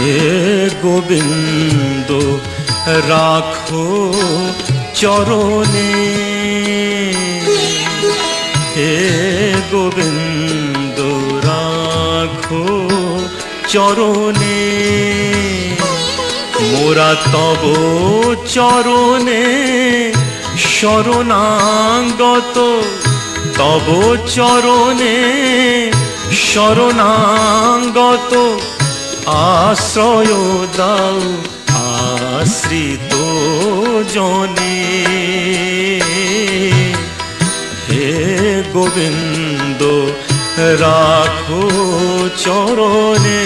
হে গোবিন্দ রাখো চরণে, হে গোবিন্দ রাখো চরণে, মোরা তব চরণে শরণাগত, তব চরণে শরণাগত, আশ্রয় দাও আশ্রিত জনে। হে গোবিন্দ রাখো চরণে।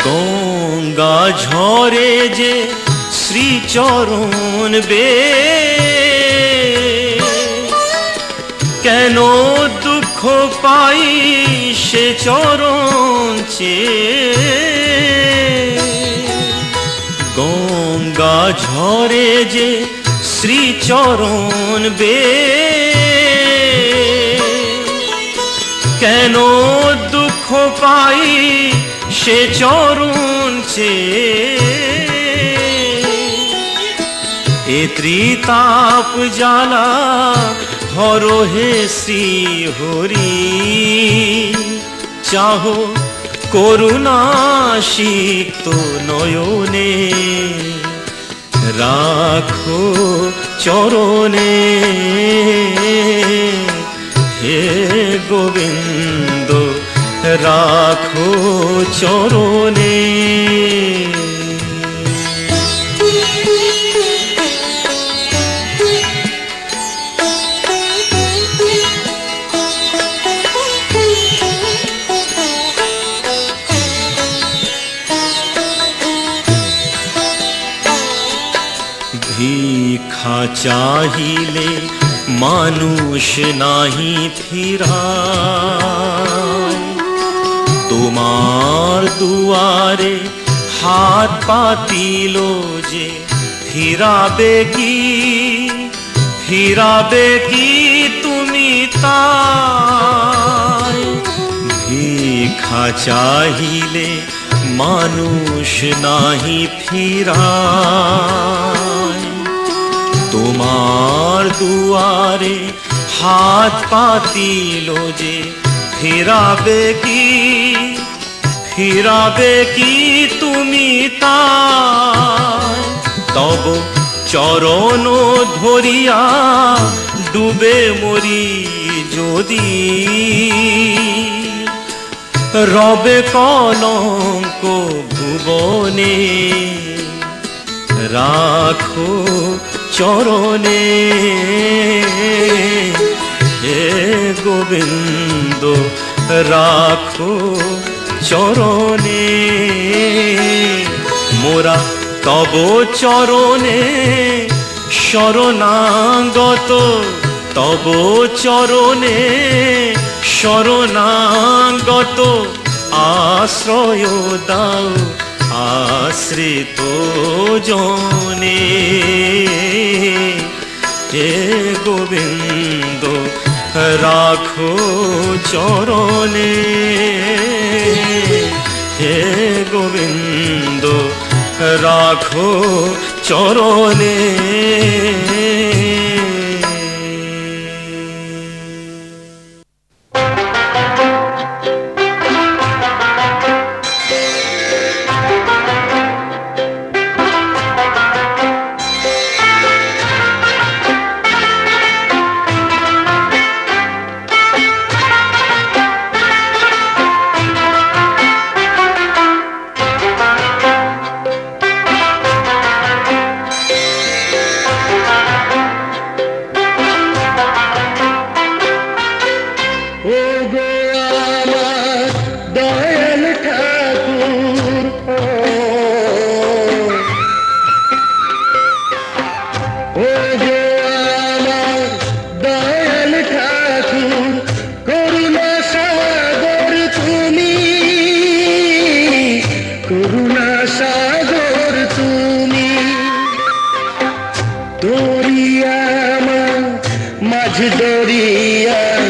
গঙ্গা ঝরে যে শ্রীচরণ বে, কেন দুঃখ পাই সে চরণ চেয়ে। গঙ্গা ঝরে যে শ্রীচরণ বে, কেন দুঃখ পাই সে চরণ চেয়ে। এ ত্রিতাপ জ্বালা হরো হে শ্রী হরি, চাহো করুণা সিক্ত নয়নে, রাখো চরণে। হে গোবিন্দ রাখো চরণে। ভিক্ষা চাহিলে মানুষ নাহি ফিরায়, তোমার দুয়ারে হাত পাতিল যে ফিরাবে কি, ফিরাবে কি তুমি তাই। ভিক্ষা চাহিলে মানুষ নাহি ফিরায়, তোমার দুয়ারে হাত পাতিল যে ফিরাবে কি, ফিরাবে কি তুমি তাই। তব চরণ ধরিয়া ডুবে মরি যদি, রবে কলঙ্ক ভুবনে, রাখো চরণে। হে গোবিন্দ রাখো চরণে, মোরা তব চরণে শরণাগত, তব চরণে শরণাগত, আশ্রয় দাও আশ্রিত জনে। হে গোবিন্দ রাখো চরণে, হে গোবিন্দ রাখো চরণে। করুণা সাগর তুমি, দরিয়া আমার মাঝ দরিয়ায়,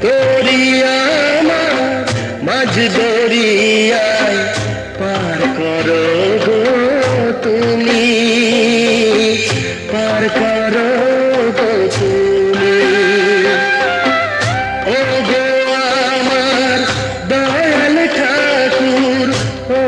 দরিয়া আমার মাঝ দরিয়ায় পার করো গো তুমি, পার করো গো তুমি। ও গো আমার দয়াল ঠাকুর, ও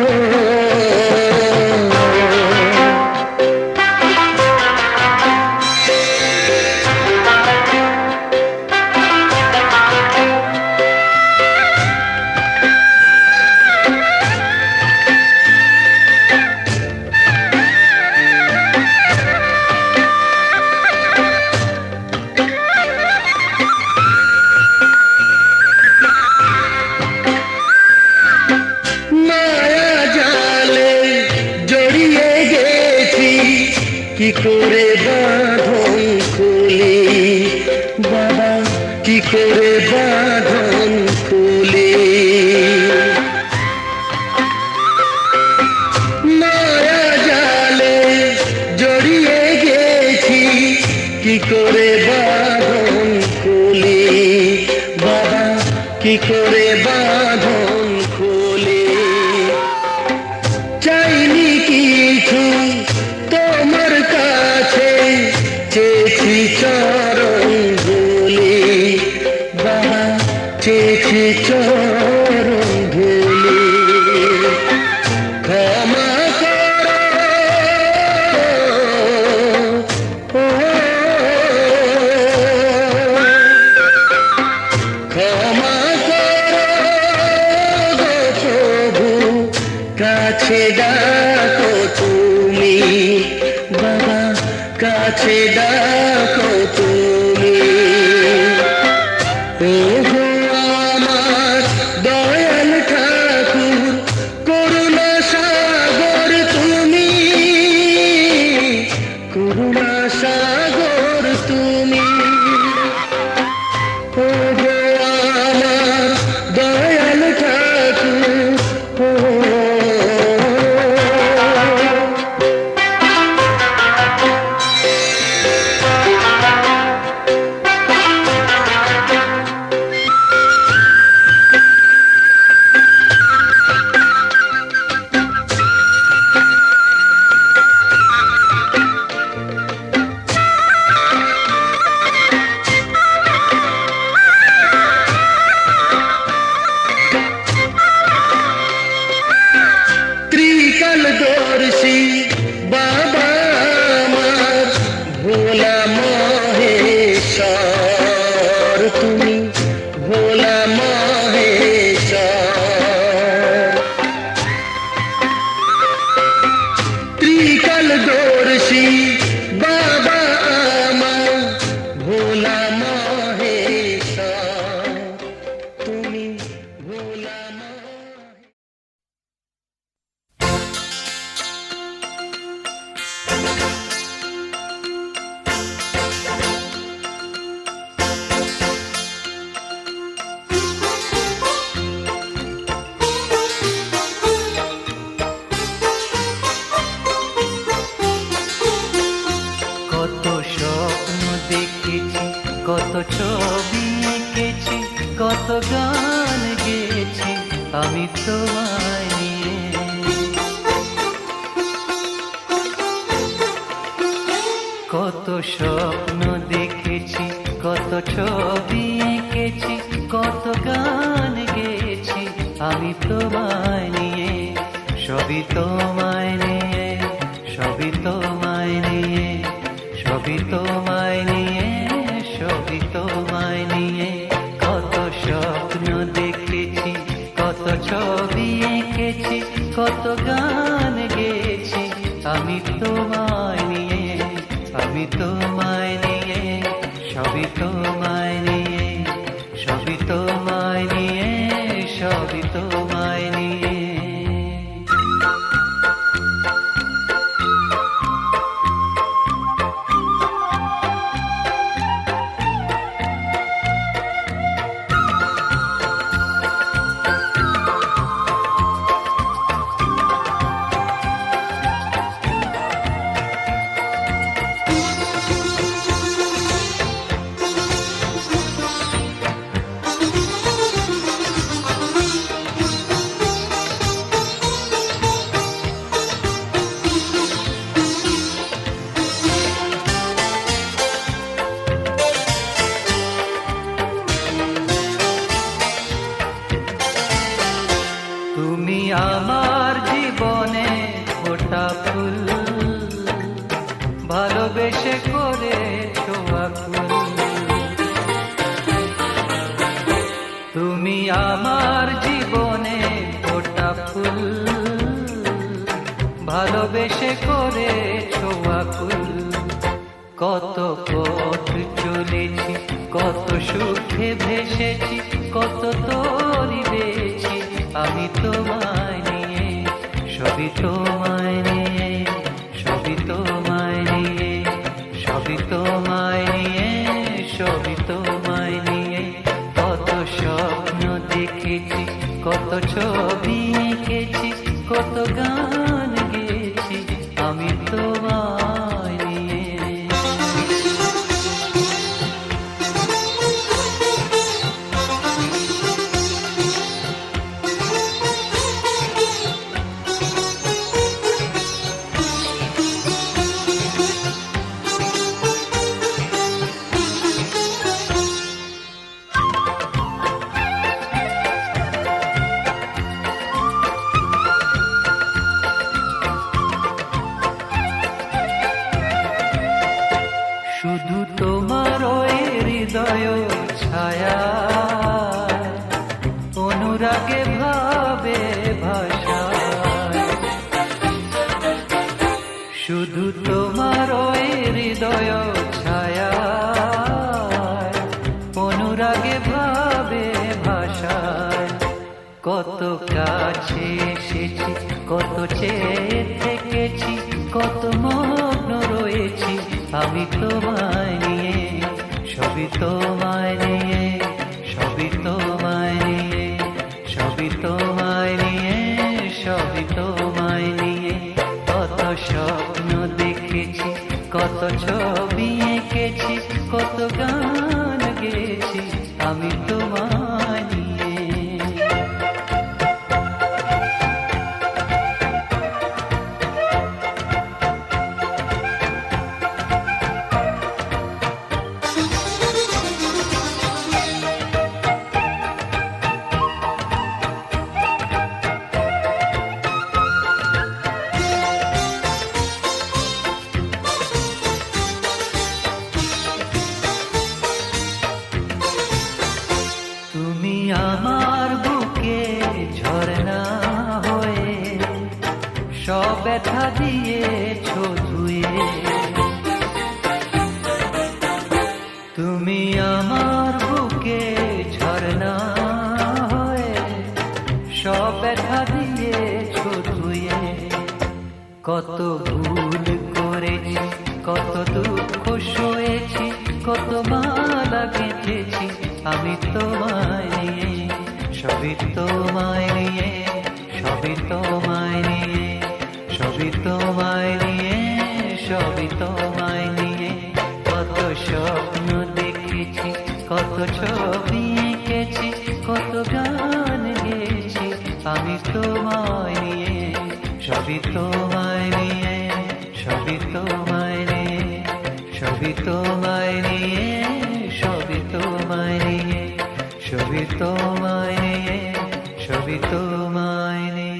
কি করে বাঁধন খুলি বাবা, কি করে বাঁধন খুলি। মায়া জালে জড়িয়ে গেছি, কি করে বাঁধন খুলি বাবা, কি করে বাঁধন খুলি। চাইনি কিছু তোমার কাছে, চেয়েছি চরণ ধুলি বাবা, চেয়েছি চরণ ধুলি। ক্ষমা করো ও, ক্ষমা করো গো প্রভু, কাছে ডাকো তুমি বাবা, কাছে ডাকো তুমি। ও গো আমার দয়াল ঠাকুর, করুণা সাগর তুমি, করুণা সাগর তুমি। ও গো আমার দয়াল ঠাকুর, ও ত্রিকালদর্শী বাবা আমার ভোলা মহেশ্বর তুমি, ভোলা মহেশ্বর। ত্রিকালদর্শী বাবা আমার ভোলা মহেশ্বর তুমি, ভোলা কত ছবি এঁকেছি, কত গান গেয়েছি আমি তোমায় নিয়ে। কত স্বপ্ন দেখেছি, কত ছবি এঁকেছি, কত গান গেয়েছি আমি তোমায় নিয়ে। সবই তোমায় নিয়ে, সবই তোমায় নিয়ে, সবই তোমায় নিয়ে, সবই তোমায় নিয়ে। কত স্বপ্ন দেখেছি, কত ছবি এঁকেছি, কত গান গেয়েছি আমি তোমায় নিয়ে, আমি তোমায় নিয়ে। সবই তোমায় নিয়ে, সবই তোমায় নিয়ে, সবই তোমায় নিয়ে। ভালোবেসে করেছো আকুল। কত পথ চলেছি, কত সুখে ভেসেছি, কত তরি বেছি আমি তোমায় নিয়ে, সবই তোমায় নিয়ে, সবই তোমায় নিয়ে, সবই তোমায় নিয়ে, সবই তোমায় নিয়ে। কত স্বপ্ন দেখেছি, কত ছবি এঁকেছি, কত গান গেয়েছি আমি তোমায় নিয়ে। শুধু তোমার ওই হৃদয় ছায়া, অনুরাগে ভাবে ভাষায়। শুধু তোমার ওই হৃদয় ছায়া, অনুরাগে ভাবে ভাষায়। কত কাছে এসেছি, কত চেয়ে থেকেছি, কত মগ্ন রয়েছি আমি তোমায় নিয়ে, সবই তোমায় নিয়ে, সবই তোমায় নিয়ে, সবই তোমায় নিয়ে, সবই তোমায় নিয়ে। কত স্বপ্ন দেখেছি, কত ছবি এঁকেছি, কত গান গেয়েছি আমি তোমায় নিয়ে। তুমি আমার বুকে ঝরনা হয়ে সব ব্যথা দিয়েছো ধুয়ে। তুমি আমার বুকে ঝরনা হয়ে সব ব্যথা দিয়েছো ধুয়ে। কত ভুল করেছি, কত দুঃখ সয়েছি, কত মালা গেঁথেছি আমি তোমায় নিয়ে, সবই তোমায় নিয়ে, সবই তোমায় নিয়ে, সবই তোমায় নিয়ে, সবই তোমায় নিয়ে। কত স্বপ্ন দেখেছি, কত ছবি এঁকেছি, কত গান গেয়েছি আমি তোমায় নিয়ে, সবই তোমায় নিয়ে, সবই তোমায় নিয়ে, সবই তোমায় নিয়ে, সবই তোমায় নিয়ে, সবই তোমায় নিয়ে, সবই তোমায় নিয়ে।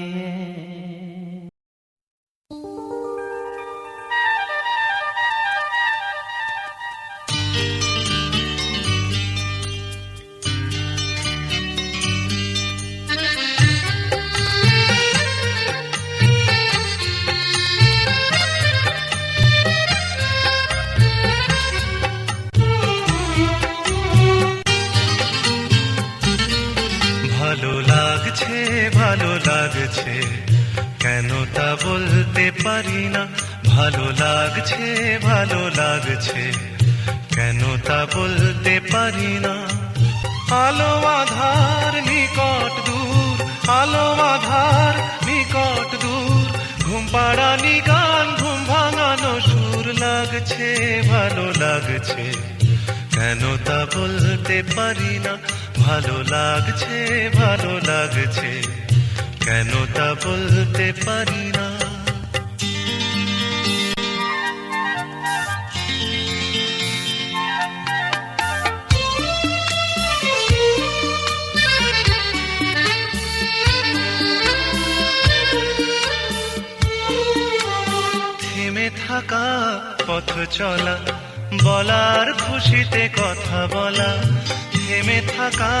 ভালো লাগছে, ভালো লাগছে, কেন তা বলতে পারি না। ভালো লাগছে, ভালো লাগছে, কেন তা বলতে পারি না। আলো আধার নিকট দূর, আলো আধার নিকট দূর, ঘুম পাড়ানি গান, ঘুম ভাঙানো সুর। লাগছে, ভালো লাগছে, কেন তা বলতে পারি না। ভালো লাগছে, ভালো লাগছে, কেন তা বলতে পারি না। থেমে থাকা পথ চলা, বলার খুশিতে কথা বলা। থেমে থাকা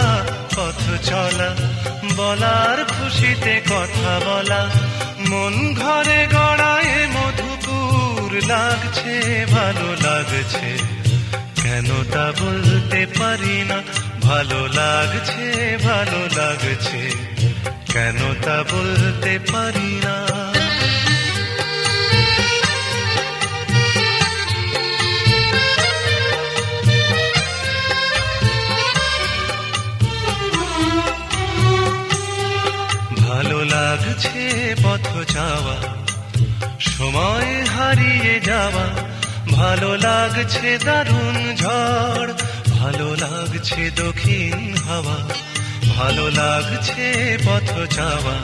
পথ চলা, বলার খুশিতে কথা বলা। মন ঘরে গড়া লাগছে ভালো লাগছে, কেন তা বলতে পারি না। ভালো লাগছে ভালো লাগছে, কেন তা বলতে পারি না। ভালো লাগছে পথ যাওয়া, সময় হারিয়ে যাওয়া। ভালো লাগছে দারুণ ঝড়, ভালো লাগছে দক্ষিণ হাওয়া। ভালো লাগছে পথ যাওয়া,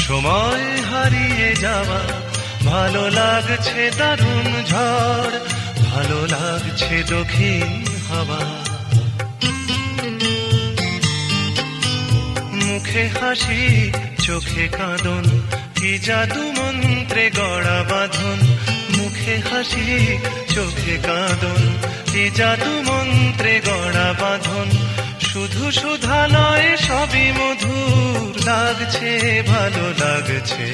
সময় হারিয়ে যাওয়া। ভালো লাগছে দারুণ ঝড়, ভালো লাগছে দক্ষিণ হাওয়া। মুখে হাসি চোখে কাঁদন, কি জাদু মন্ত্রে গড়া বাঁধন। মুখে হাসি চোখে কাঁদন, কি জাদু মন্ত্রে গড়া বাঁধন। শুধু সুধা নয় সবই মধুর লাগছে ভালো লাগছে,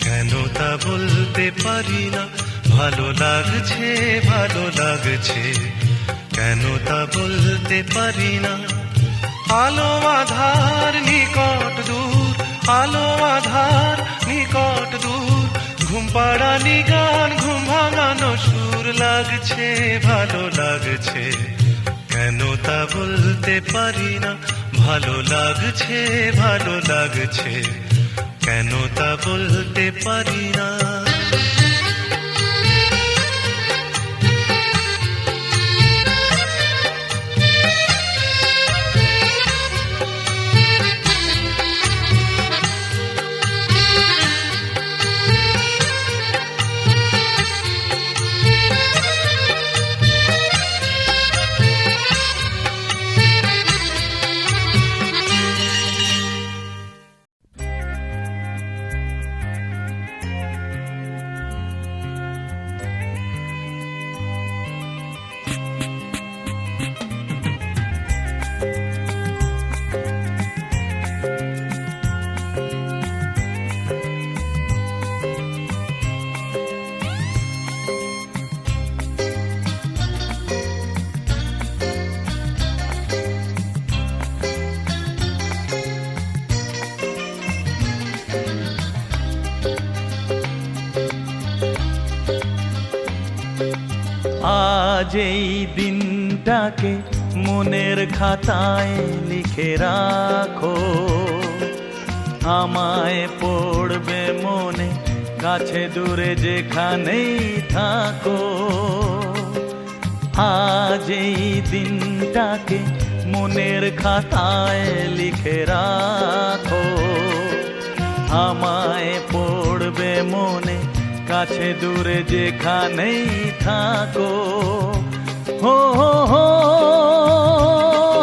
কেন তা বলতে পারি না। ভালো লাগছে ভালো লাগছে, কেন তা বলতে পারি না। আলো আধার নিকট দূর, আলো আধার নিকট দূর। ঘুম পাড়ানি গান ঘুম ভাঙানো সুর লাগছে ভালো লাগছে, কেন তা বলতে পারি না। ভালো লাগছে ভালো লাগছে, কেন তা বলতে পারি না। আজ এই দিনটাকে মনের খাতায় লিখে রাখো, আমায় পড়বে মনে কাছে দূরে যেখানেই থাকো। আজ এই দিনটাকে মনের খাতায় লিখে রাখো, আমায় পড়বে মনে কাছে দূরে যেখানেই থাকো। হো হো হো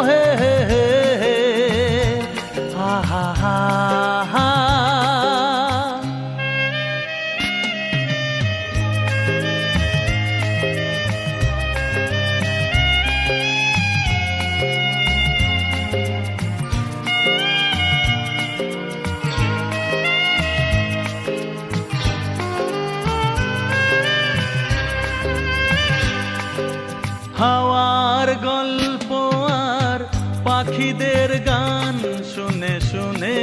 হে হে হে হে, হা হা হা হা। হাওয়ার গল্প আর পাখিদের গান শুনে শুনে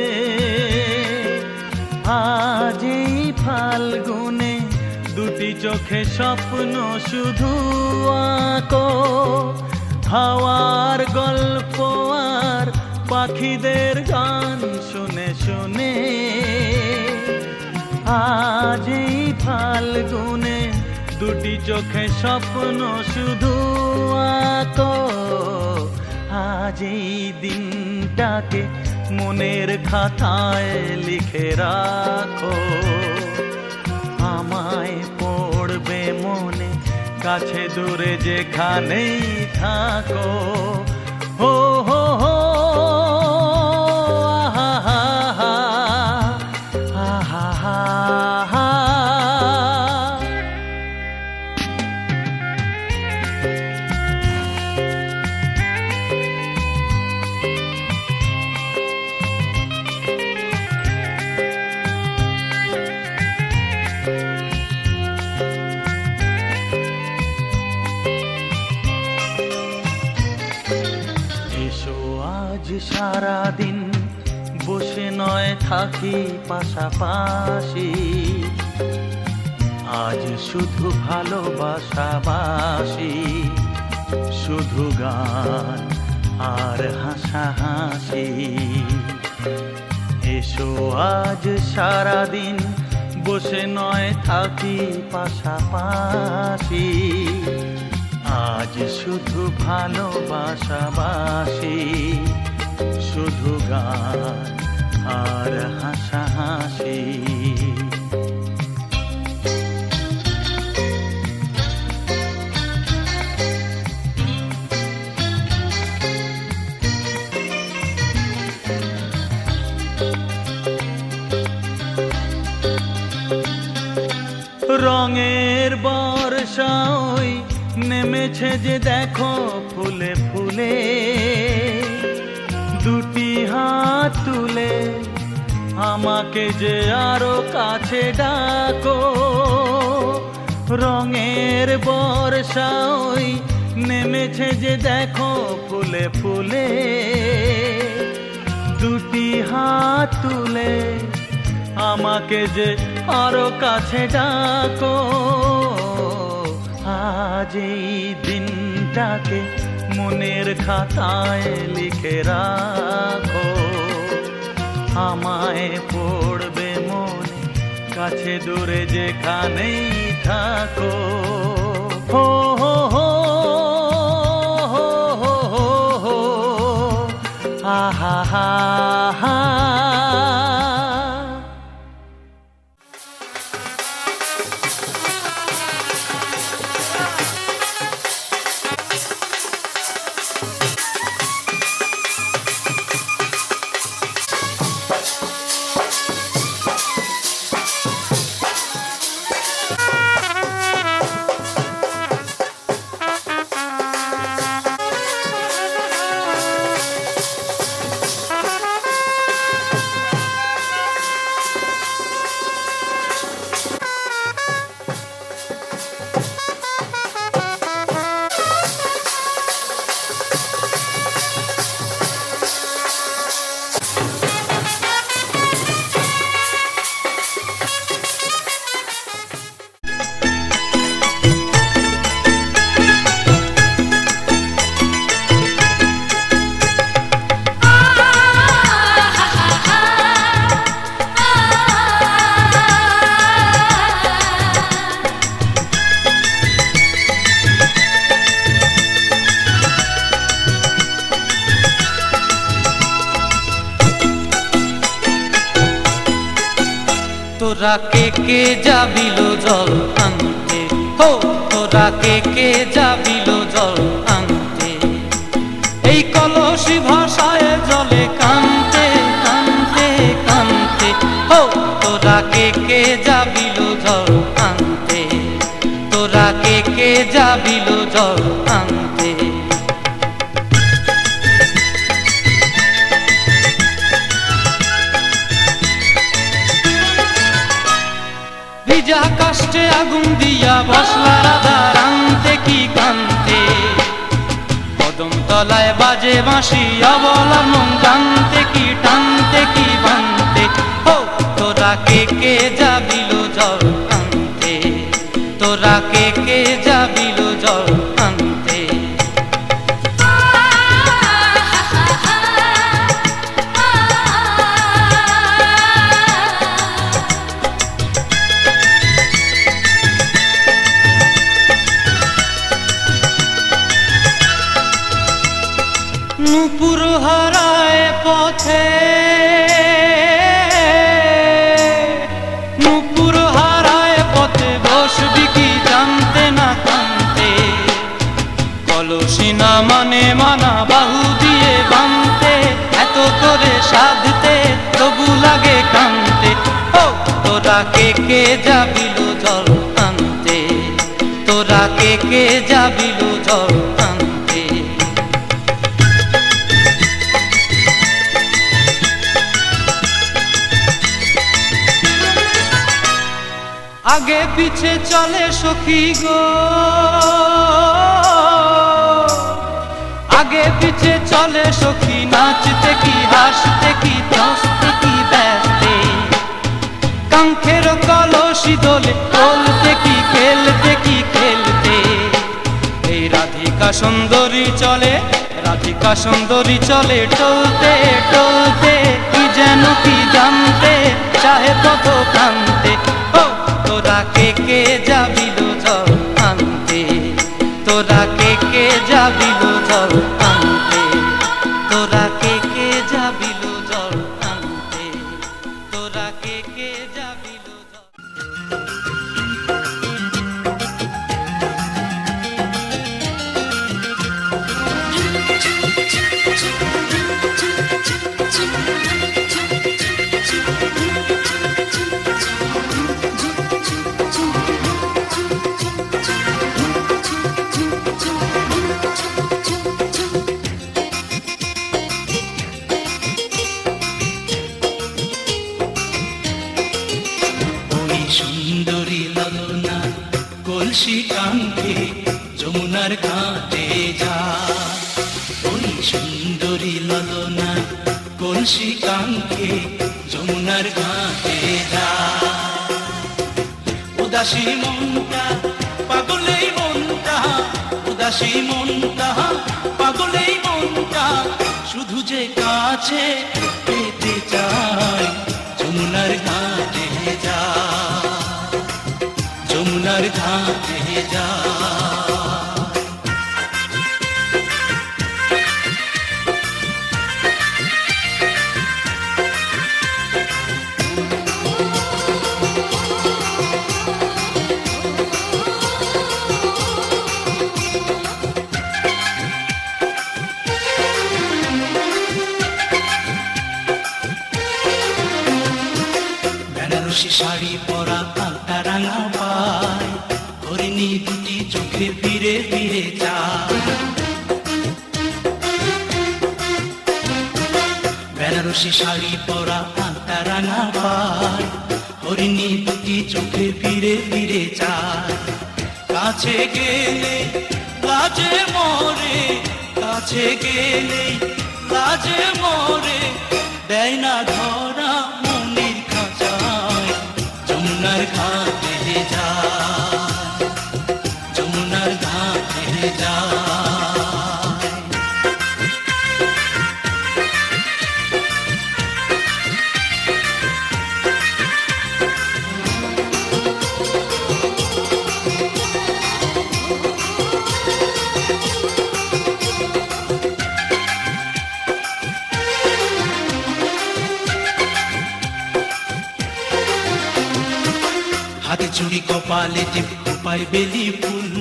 আজ এই ফাল্গুনে দুটি চোখে স্বপ্ন শুধু আঁকো। হাওয়ার গল্প আর পাখিদের গান শুনে শুনে আজ এই ফাল্গুনে দুটি চোখে স্বপ্ন শুধু আঁকো। আজ এই দিনটাকে মনের খাতায় লিখে রাখো, আমায় পড়বে মনে কাছে দূরে যেখানেই থাকো। হো হো হো আহা হা হা, আহা হা হা। থাকি পাশাপাশি, আজ শুধু ভালোবাসাবাসি, শুধু গান আর হাসাহাসি। এসো আজ সারাদিন বসে নয় থাকি পাশাপাশি, আজ শুধু ভালোবাসাবাসি, শুধু গান আর হাসাহাসি। রঙের বর্ষা ওই নেমেছে যে দেখো ফুলে ফুলে, দুটি হাত তুলে আমাকে যে আরো কাছে ডাকো। রঙের বর্ষা ওই নেমেছে যে দেখো ফুলে ফুলে, দুটি হাত তুলে আমাকে যে আরো কাছে ডাকো। আজ এই দিনটাকে মনের খাতায় লিখে রাখো, আমায় পড়বে মনে কাছে দূরে যেখানেই থাকো। হো হো হো হো হো হো, আহা হা হা। তোরা কে কে যাবিল জল আনতে, হো তোরা কে কে যাবিল জল আনতে, এই কলসি ভাষায় জলে কানতে কানতে কানতে। হো তোরা কে কে যাবিল জল আনতে, তোরা কে কে যাবিল জল আনতে। ভিজা কাষ্টে আগুন দিয়া বসলা রাধা রানতে কি কান্তে, কদম তলায় বাজে বাঁশি অবলা মন জানতে কি টানতে কি বানতে। হো তোরা কে কে যাবিল জল আনতে, তোরা কে কে যাবিল জল আনতে। নূপুর হারায় পথে, নূপুর হারায় পথে বসবি কি জানতে না কানতে, কলসি না মানে মানা বাহু দিয়ে বানতে, এত করে সাধতে তবু লাগে কানতে। ও তোরা কে কে যাবিল জল আনতে, তোরা কে কে যাবিল জল আনতে। আগে পিছে চলে সখী গো, আগে পিছে চলে সখী, নাচতে কি হাসতে কি দোস্তে কি ব্যস্তে। কাঙ্ক্ষের কলসি দোলে বলতে কি খেলতে কি খেলতে এই রাধিকা সুন্দরী চলে, রাধিকা সুন্দরী চলে টলতে টলতে, কি যেন কি জানতে চাহে পথ প্রান্তে। ও তোরা কে কে যাবিল জল আনতে, তোরা কে কে যাবিল জল আনতে, তোরা কে কে যাবিল জল আনতে, তোরা কে কে যাবিল জল। ওই সুন্দরী ললনা কলসি কাঙ্ক্ষে যমুনার ঘাটে যা, ওই সুন্দরী ললনা কলসি কাঙ্ক্ষে যমুনার ঘাটে যা। উদাসী মনটা পাগলেই মনটা, উদাসী মনটা পাগলেই মনটা, শুধু যে কাছে পেতে চায় যমুনার ঘাটে যা, যমুনার ঘাটে যা। বেনারসি শাড়ি পরা আলতা রাঙা পায়, হরিণী দুটি চোখে ফিরে ফিরে যায়। বেনারসি শাড়ি পরা আলতা রাঙা পায়, হরিণী দুটি চোখে ফিরে ফিরে যায়। কাছে গেলে লাজে মরে, কাছে গেলে লাজে মরে, দেয় না ধরা মনির খাঁচায় যমুনার ঘাটে যায়, যমুনার ঘাটে যায়। হাতে চুড়ি কপালে টিপ খোপায় বেলি ফুল,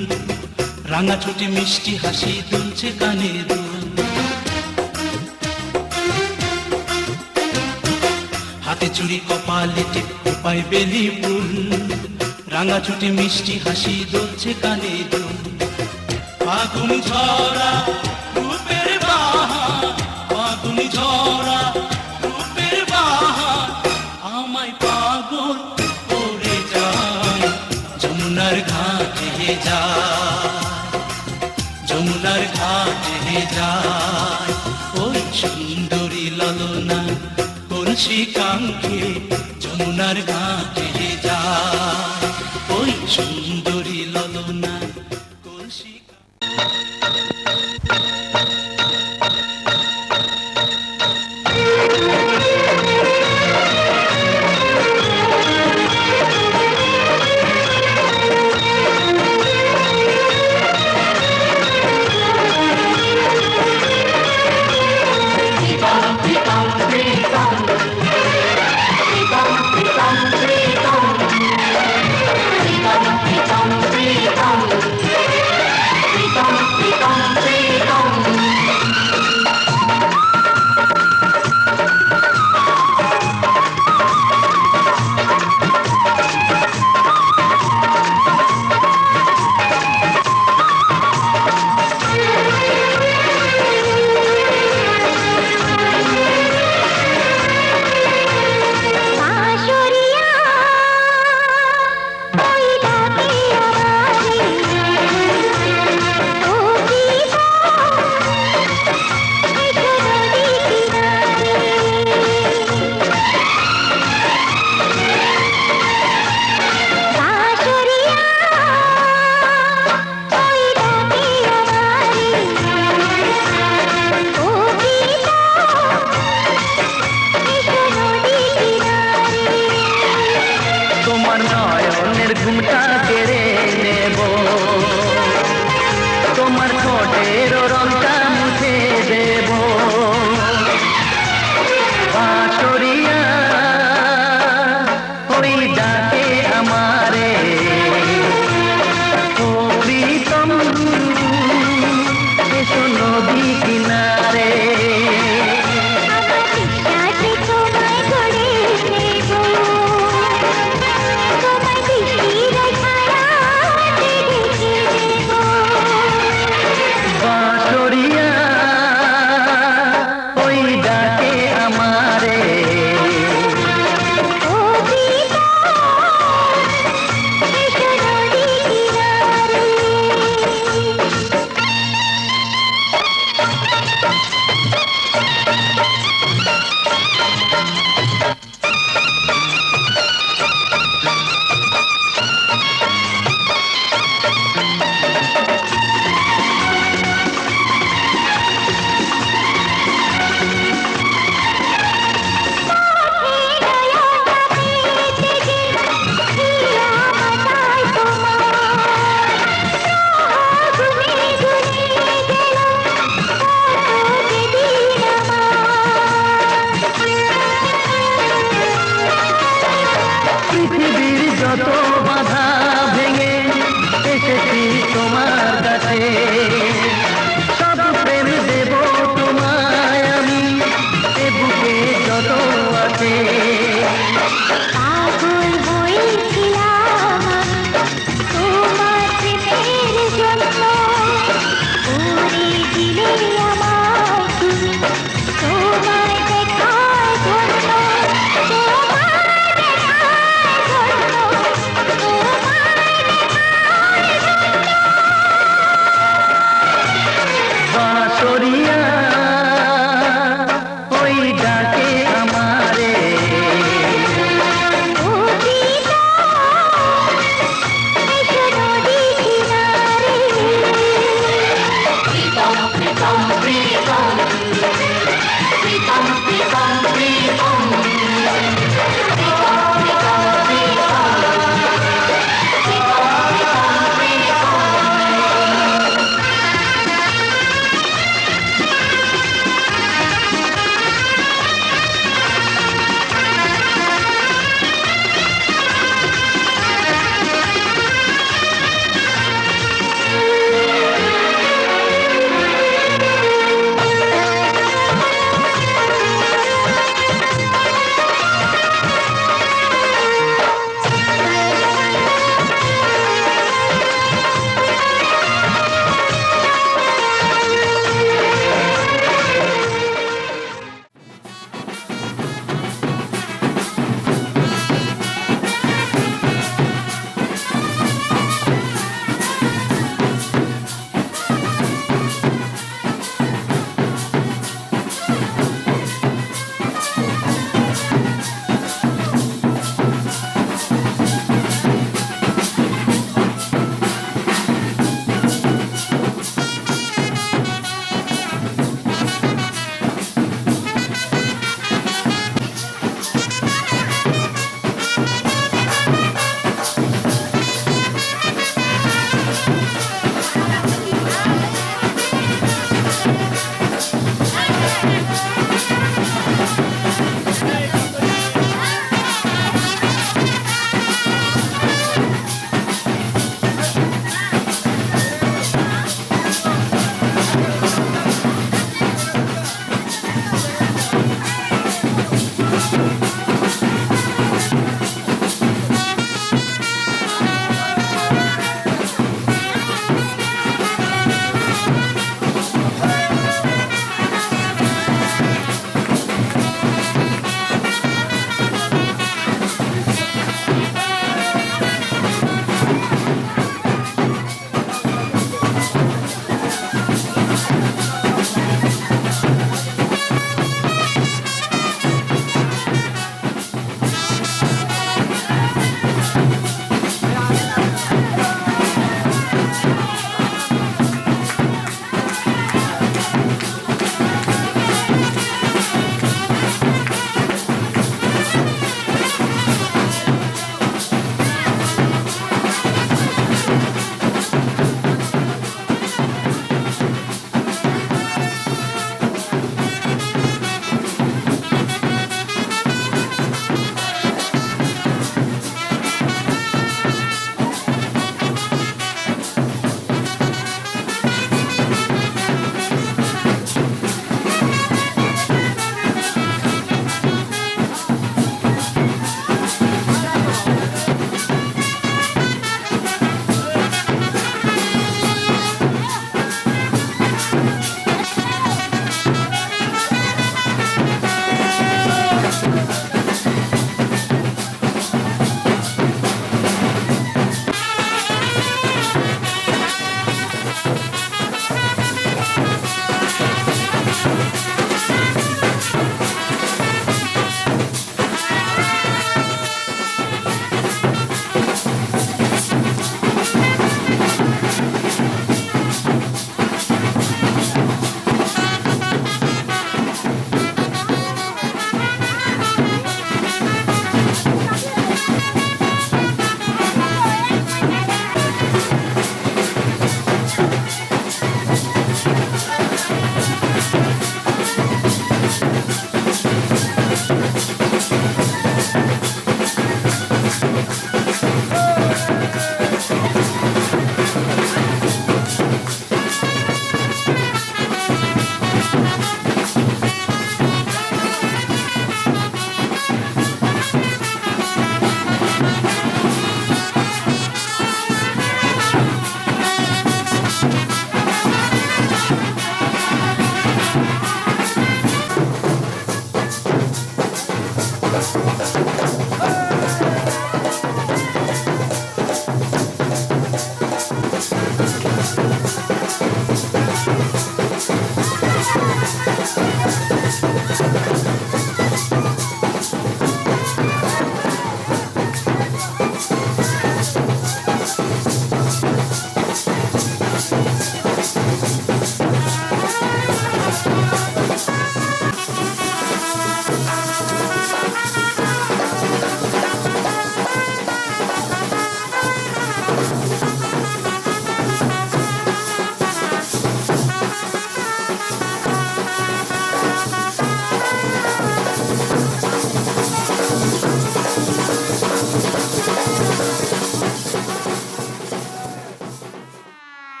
রাঙা ছোটে মিষ্টি হাসি দুলছে কানে দুল। হাতে চুড়ি কপালে টিপ খোপায় বেলি ফুল, রাঙা ছোটে মিষ্টি হাসি দুলছে কানে দুল। ফাগুন ঝরা রূপের বাহার, ফাগুন ঝরা রূপের বাহার, আমায় পাগল করে যায় যমুনার ঘাটে যায়, যমুনার ঘাটে যায়। ওই সুন্দরী ললনা কলসি কাঙ্ক্ষে যমুনার ঘাটে যায়, ওই সুন্দরী ললনা কলসি। Bum, bum, bum, bum. ঘুমটা কেড়ে নেব, তোমার ঠোঁটের রংটা মুছে দেব। বাঁশরিয়া ওই ডাকে আমারে, ও প্রীতম এসো নদী কিনারে। সাথে তোমায় করে নেব, তোমায় দৃষ্টি রেখা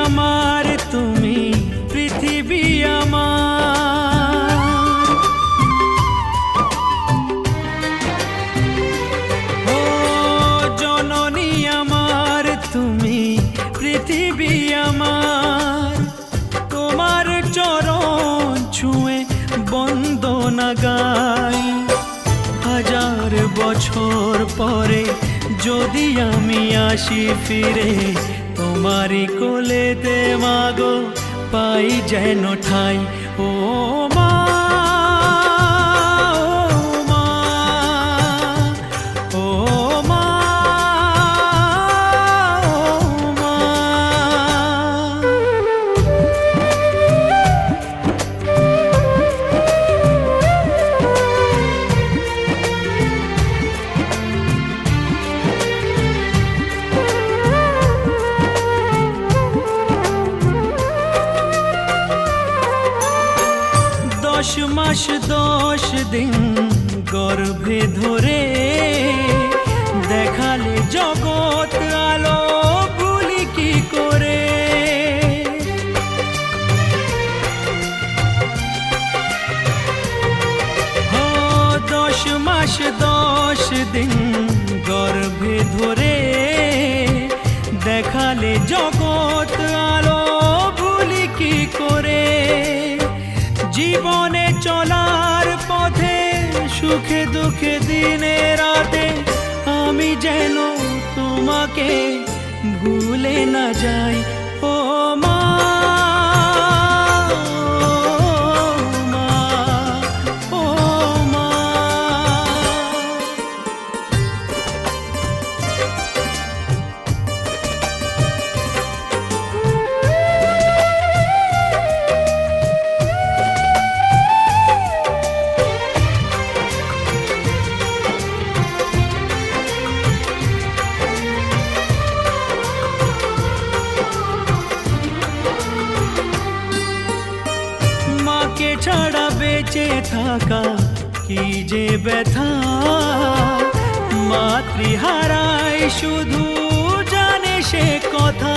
আমার তুমি পৃথিবী আমার ও জননী আমার তুমি পৃথিবী আমার তোমার চরণ ছুঁয়ে বন্দনা গাই হাজার বছর পরে যদি আমি আসি ফিরে তোমারই কোলেতে মাগো পাই যেন ঠাই ও মা ও মা ও মা দশ মাস 10 দিন গর্ভে ধরে দেখালে জগৎ আলো ভুলি কি করে ও 10 মাস 10 দিন গর্ভে ধরে দেখালে জগৎ আলো ভুলি কি করে জীবনে চলার পথে সুখে দুঃখে দিনে রাতে আমি যেন তোমাকে ভুলে না যাই ও মা ও মা মাকে ছাড়া বেঁচে থাকা কি যে ব্যথা মাতৃহারাই শুধু জানে সে কথা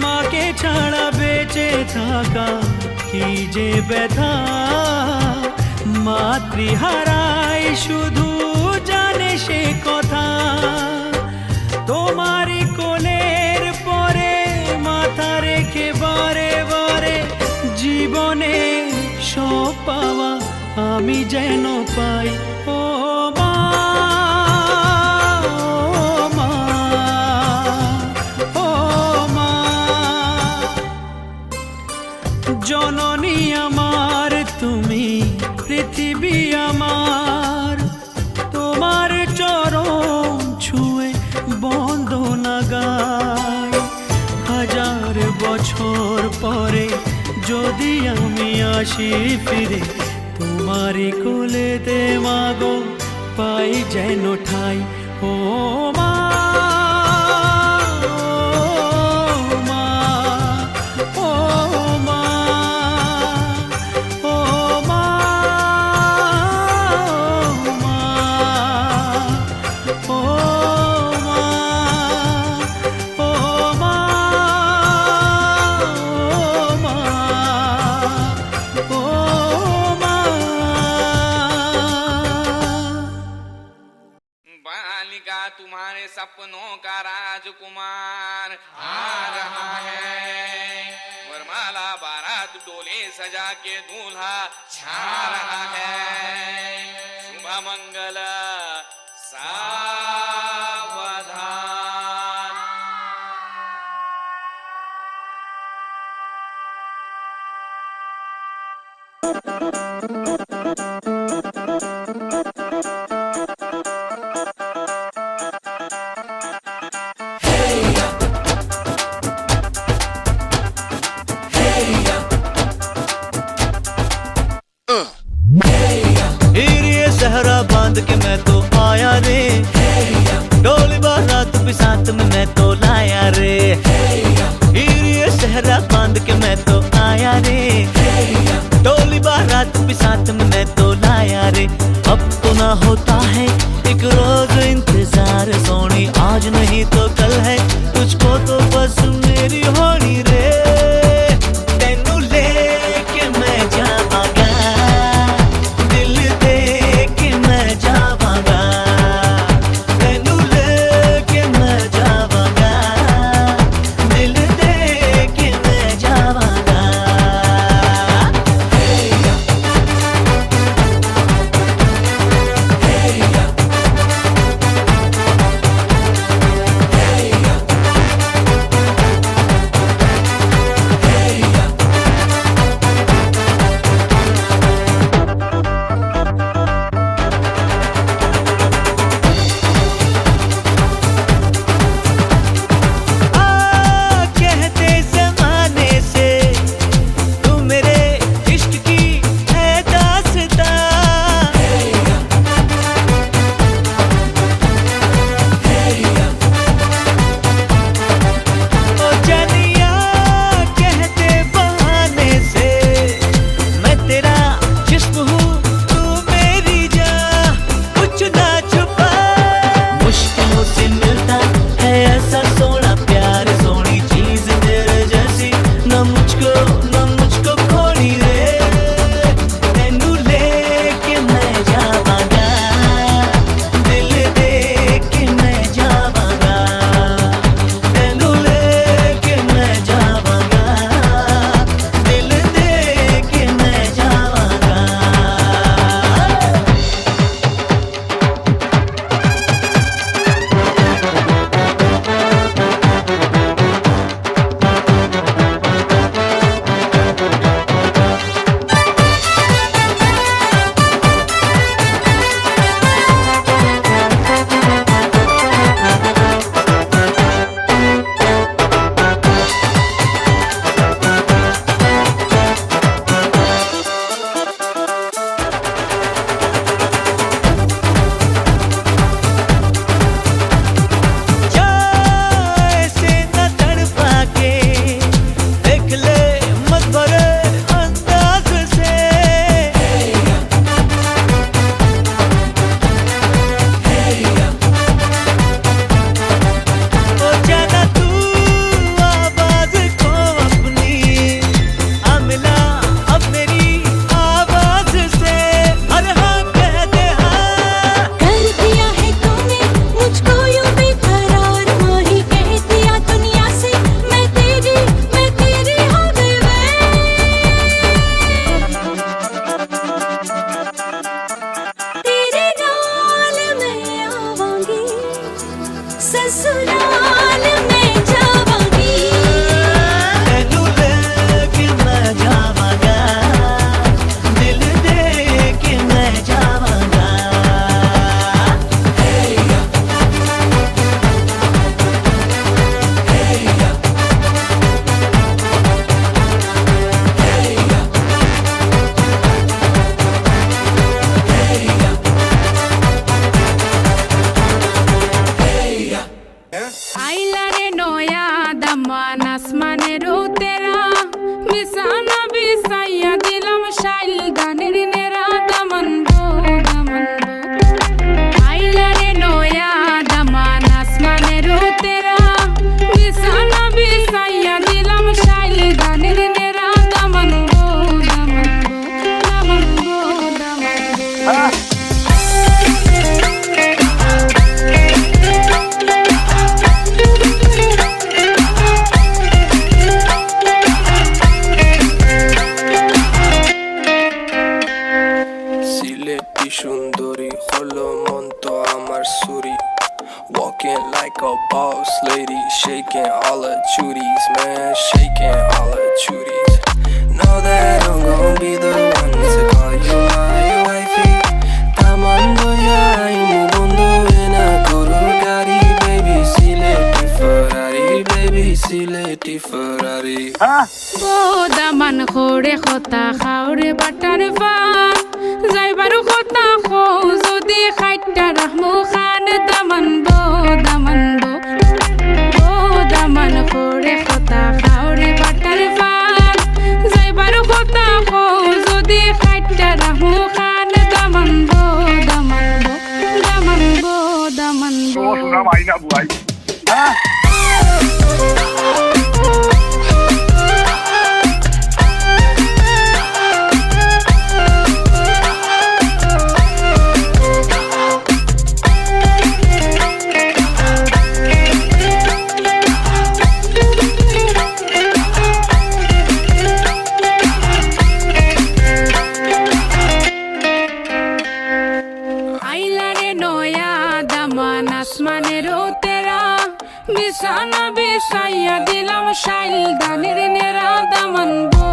মাকে ছাড়া বেঁচে থাকা কি যে ব্যথা মাতৃহারাই শুধু জানে সে কথা তোমারই কোলের পরে মাথা রেখে বারে বারে জীবনে সব পাওয়া আমি যেন পাই ও মা ও মা ও মা জননী আমার তুমি পৃথিবী আমার তোমার চরণ ছুঁয়ে বন্দনা গাই হাজার বছর পরে যদি আমি আসি ফিরে তোমারই কোলেতে মাগো পাই যেন ঠাই ও মা ও মা ও মা ও মা ও মা ও মা बालिका तुम्हारे सपनों का राजकुमार आ रहा है वरमाला बारात डोले सजा के दूल्हा छा रहा है शुभ मंगल सावधान हीरे सहरा बांध के मैं तो आया रे डोली बारात भी साथ में मैं तो लाया रे हीरे सहरा बांध के मैं तो आया रे डोली बारात मेरी होनी रे तेनू लेके मैं जावांगा दिल दे के मैं जावांगा तेनू लेके मैं जावांगा दिल दे के मैं जावांगा कहते ज़माने से तू मेरे इश्क की है दास्तां ओ जानिया कहते बहाने से मैं तेरा जिस्म हूँ तू मेरी जान कुछ ना छुपा मुश्किलों से मिलता है ऐसा सोना प्यार सोनी चीज तेरे जैसी न मुझको खोनी रे तेनू लेके मैं जावांगा दिल दे के मैं जावांगा तेनू लेके मैं जावांगा दिल दे के मैं जावांगा ऐसे न तड़पा के देख ले मत भरे अंदाज से ओ जाना तू आवाज को अपनी आ मिला अब मेरी आवाज से अरे हाँ कह दे हाँ कर दिया है तूने मुझको यूं बेकरार वही कह दिया दुनिया से मैं तेरी हो गई तेरे नाल मैं आवांगी ससुराल में जावांगी तेनू लेके मैं जावांगा दिल दे के मैं जावांगा आइला रे नया दमान আসমানেরও তেরা বিছানা বিছাইয়া দিলাম শাইল গানের নেরা দামান গো আইলা রে নয়া দমান আসমানেরও তেরা বিছানা বিছাইয়া দিলাম শাইল গানের নেরা দামান গো সিলেটি সুন্দরী হলো মন তো আমার সুরি Walking like a boss lady, shaking all her chuties, man, shaking all her chuties. Know that I'm gon' be the one to call you my wifey. Tamando ya imu bondo ena kurugari, baby, sileti Ferrari, baby, sileti Ferrari. O Daman খোড়ে খতা খাওরে butter fun যাইবারু খতা খো যদি খাইটা রাহমু খান দামান বো দামান খোড়ে খতা খাওরে butter fun যাইবারু খতা খো যদি খাইটা রাহমু খান দামান বো Sudah main gak buai? Hah? দানের নেরা দামান বো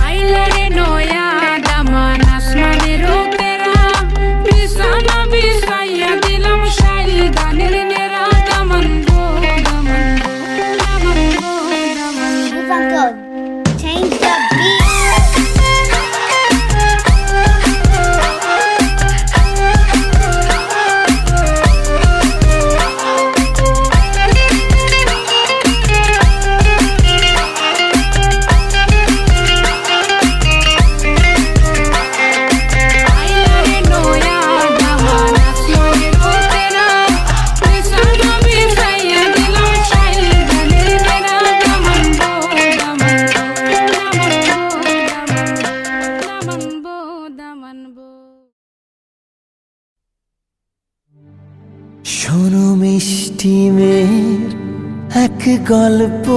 আইলারে নয়া দামান আসমানের তেরা বিছানা বিছাইয়া দিলাম শাইল দানের নেরা দামান বো Change the beat. শোনো মিষ্টি মেয়ের এক গল্প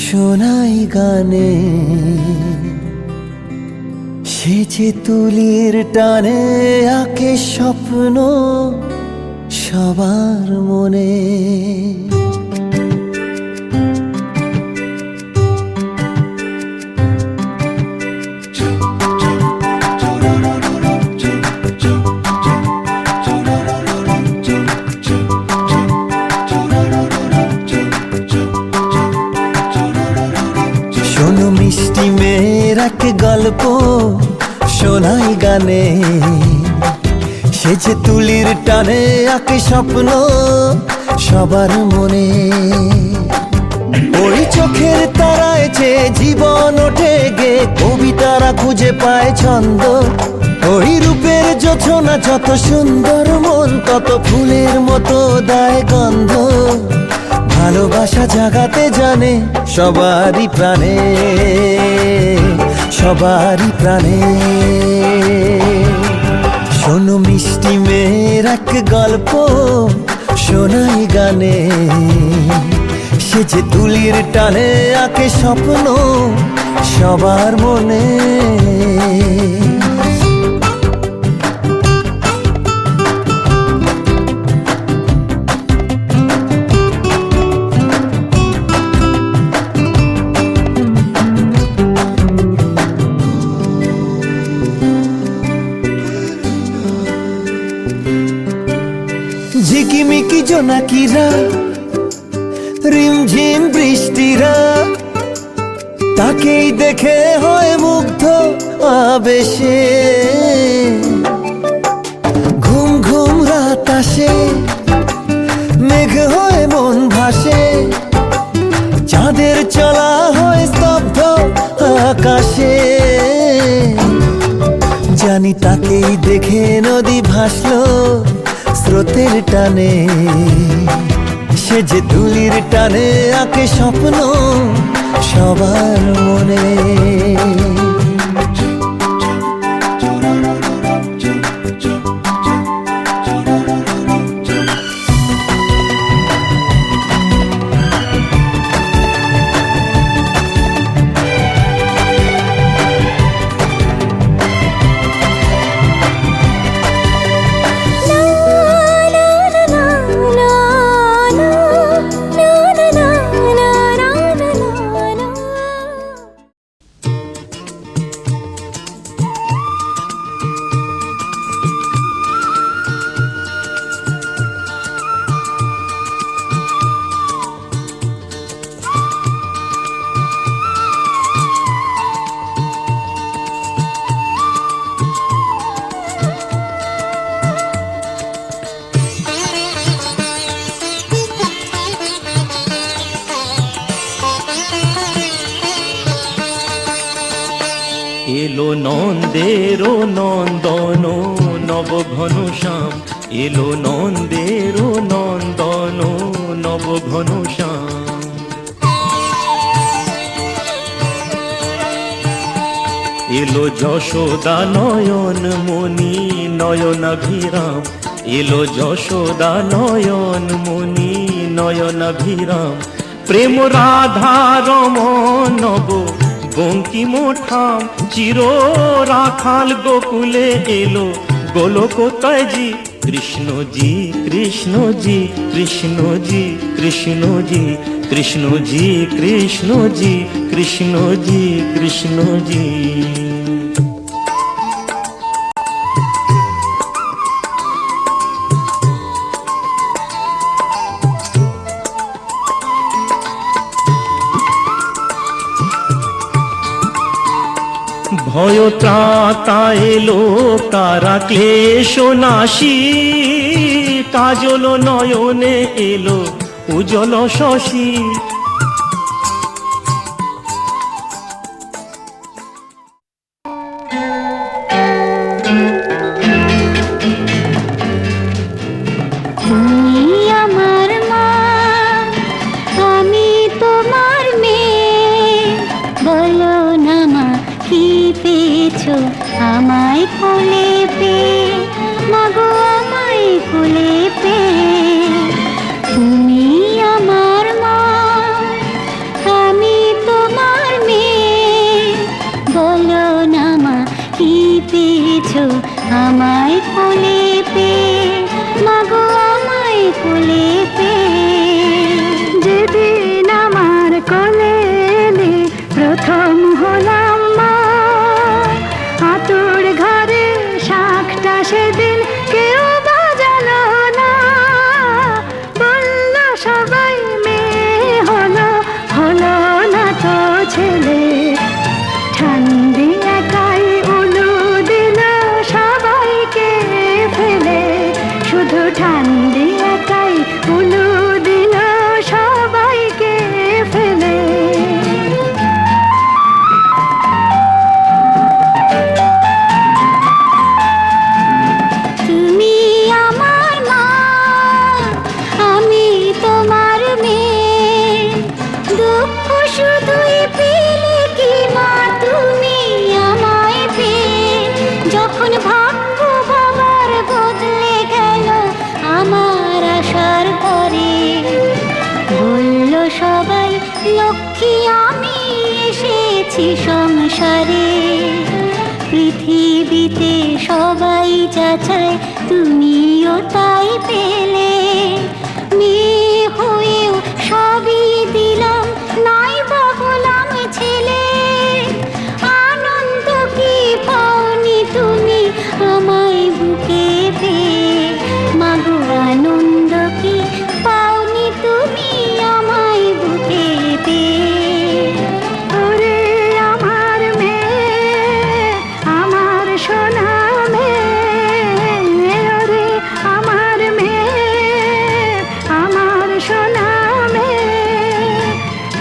শোনাই গানে সে যে তুলির টানে আঁকে স্বপ্ন সবার মনে শোনো মিষ্টি মেয়ের এক গল্প শোনাই গানে সে যে তুলির টানে আঁকে স্বপ্ন সবার মনে ওই চোখের তারায় যে জীবন ওঠে গে কবিতারা খুঁজে পায় ছন্দ ওই রূপের জোছনা যত সুন্দর মন তত ফুলের মতো দেয় গন্ধ ভালোবাসা জাগাতে জানে সবারই প্রাণে সবারই প্রাণে শোনো মিষ্টি মেয়ের এক গল্প শোনাই গানে সে যে তুলির টানে আঁকে স্বপ্ন সবার মনে ঝিকিমিকি জোনাকিরা রিমঝিম বৃষ্টিরা তাকেই দেখে হয় মুগ্ধ আবেশে ঘুম ঘুম রাত আসে মেঘ হয়ে মন ভাসে চাঁদের চলা হয় স্তব্ধ আকাশে জানি তাকেই দেখে নদী ভাসলো স্রোতের টানে সে যে তুলির টানে আঁকে স্বপ্ন সবার মনে এলো নন্দের নন্দন নব ঘন শ্যাম এলো নন্দের নন্দন নব ঘন শ্যাম এলো যশোদা নয়ন মণি নয়নাভিরাম এলো যশোদা নয়ন মণি নয়নাভিরাম প্রেম রাধা রমণ নব বঙ্কিম ঠাম চির রাখাল গোকুলে এলো গোলক তজি কৃষ্ণজি কৃষ্ণজি কৃষ্ণজি কৃষ্ণজি কৃষ্ণজি কৃষ্ণজি কৃষ্ণজি কৃষ্ণজি ভয় ত্রাতা এলো কারা ক্লেশ নাশী কাজল নয়নে এলো উজ্জ্বল শশী তুমি আমার মা, আমি তোমার মেয়ে। বলো না মা, কি পেয়েছো আমায় কোলে পেয়ে? মাগো আমায় কোলে পেয়ে। তুমি আমার মা, আমি তোমার মেয়ে। বলো না মা, কি পেয়েছো আমায় কোলে পেয়ে? মাগো আমায় কোলে পেয়ে। যেদিন আমার কোলে এলে প্রথম হলাম মা, আতুর ঘরে শাঁখটা সেদিন কেউ বাজালো না। বলল সবাই মেয়ে হলো, হলো না তো ছেলে। ঠান্ডি একাই উলু দিল সবাইকে ফেলে। শুধু ঠান্ডি একাই উলু দিল সবাইকে ফেলে। তুমি আমার মা, আমি তোমার মেয়ে। দুঃখ শুধুই পেলে কি মা তুমি আমায় পেয়ে? যখন ভাগ্য বাবার বদলে গেল আমার আশার পরে, বলল সবাই লক্ষ্মী আমি এসেছি সংসারে। পৃথিবীতে সবাই যাচায়, তুমিও তাই পেলে। মেয়ে হয়েও সবই দিলাম, নাই বা হলাম ছেলে। আনন্দ কি পাওনি তুমি আমায় বুকে পেয়ে? মাগো আনন্দ কি পাওনি তুমি আমায় বুকে পেয়ে? ওরে আমার মেয়ে, আমার সোনা মেয়ে। ওরে আমার মেয়ে, আমার সোনা মেয়ে।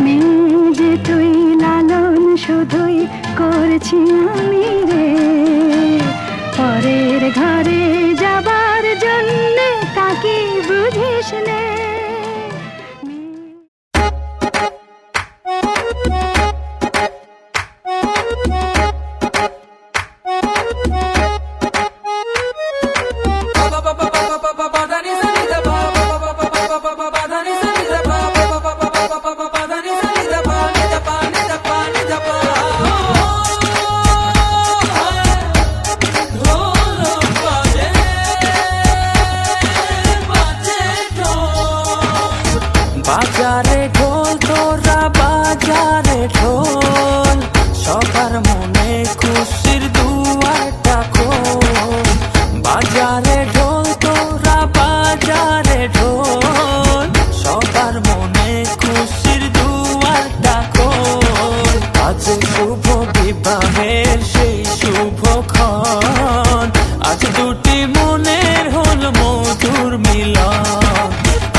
মেয়ে যে তুই লালন শুধুই করছি আমি রে। পরের ঘরে যাবার জন্যে তাকে বুঝিস নে। বাজারে ঢোল তোরা বাজারে ঢোল, সবার মনে খুশির দুয়ারটা খোল। বাজারে ঢোল তোরা বাজারে ঢোল, সবার মনে খুশির দুয়ারটা খোল। আজ শুভ বিবাহের সেই শুভক্ষণ, আজ দুটি মনের হল মধুর মিলন।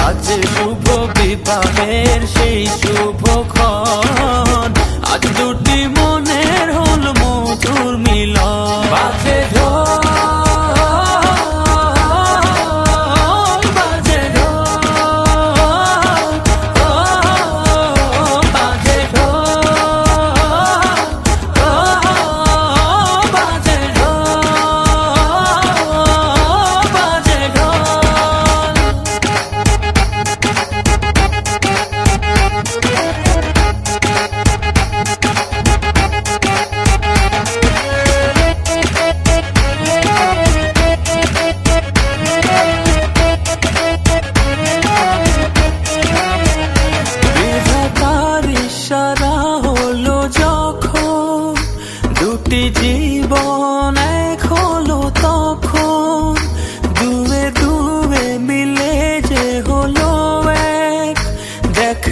আজ শুভ বিবাহের সেই শুভক্ষণ, আজ দুটি মনের হল মধুর মিলন। বাজে ঢোল, বাজে ঢোল, বাজে ঢোল, বাজে ঢোল, বাজে ঢোল।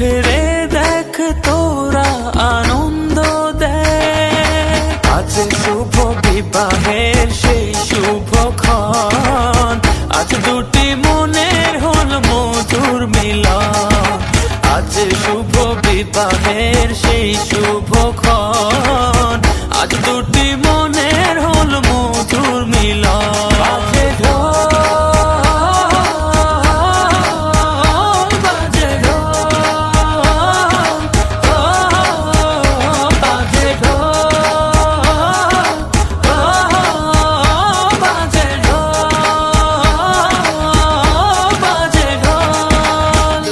মুখরে দেখ তোরা আনন্দ দেয়। আজ শুভ বিবাহের সেই শুভক্ষণ, আজ দুটি মনের হল মধুর মিলন। আজ শুভ বিবাহের সেই শুভক্ষণ, আজ দুটি মনের হল মধুর মিলন। বাজে ঢোল, বাজে ঢোল, বাজে ঢোল, বাজে ঢোল, বাজে ঢোল।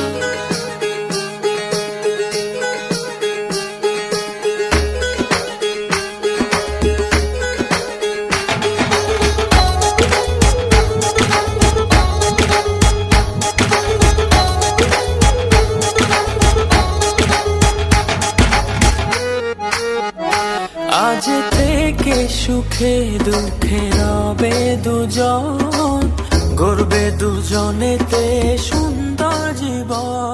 আজ থেকে সুখে দুঃখে রবে দুজন, গড়বে দুজনেতে সুন্দর জীবন।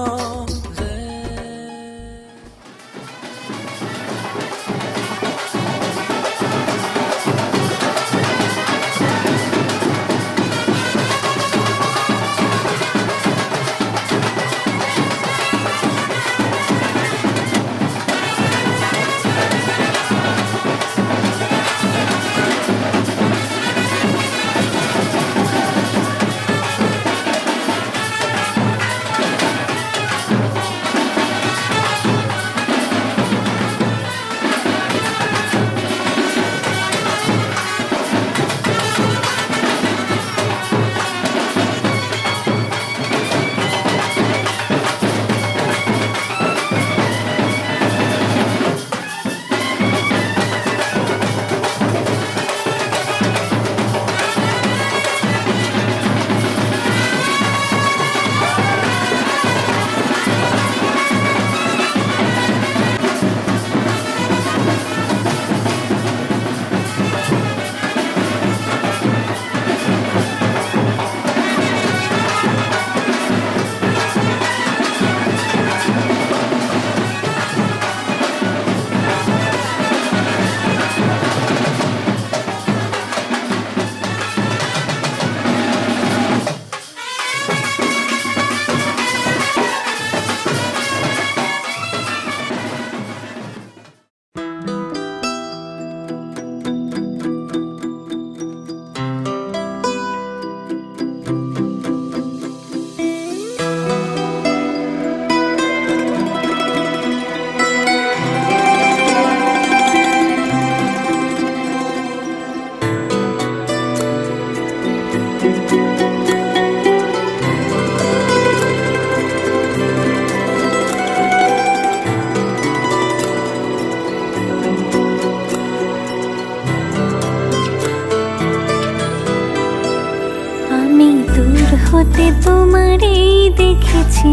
হতে তোমারে দেখেছি,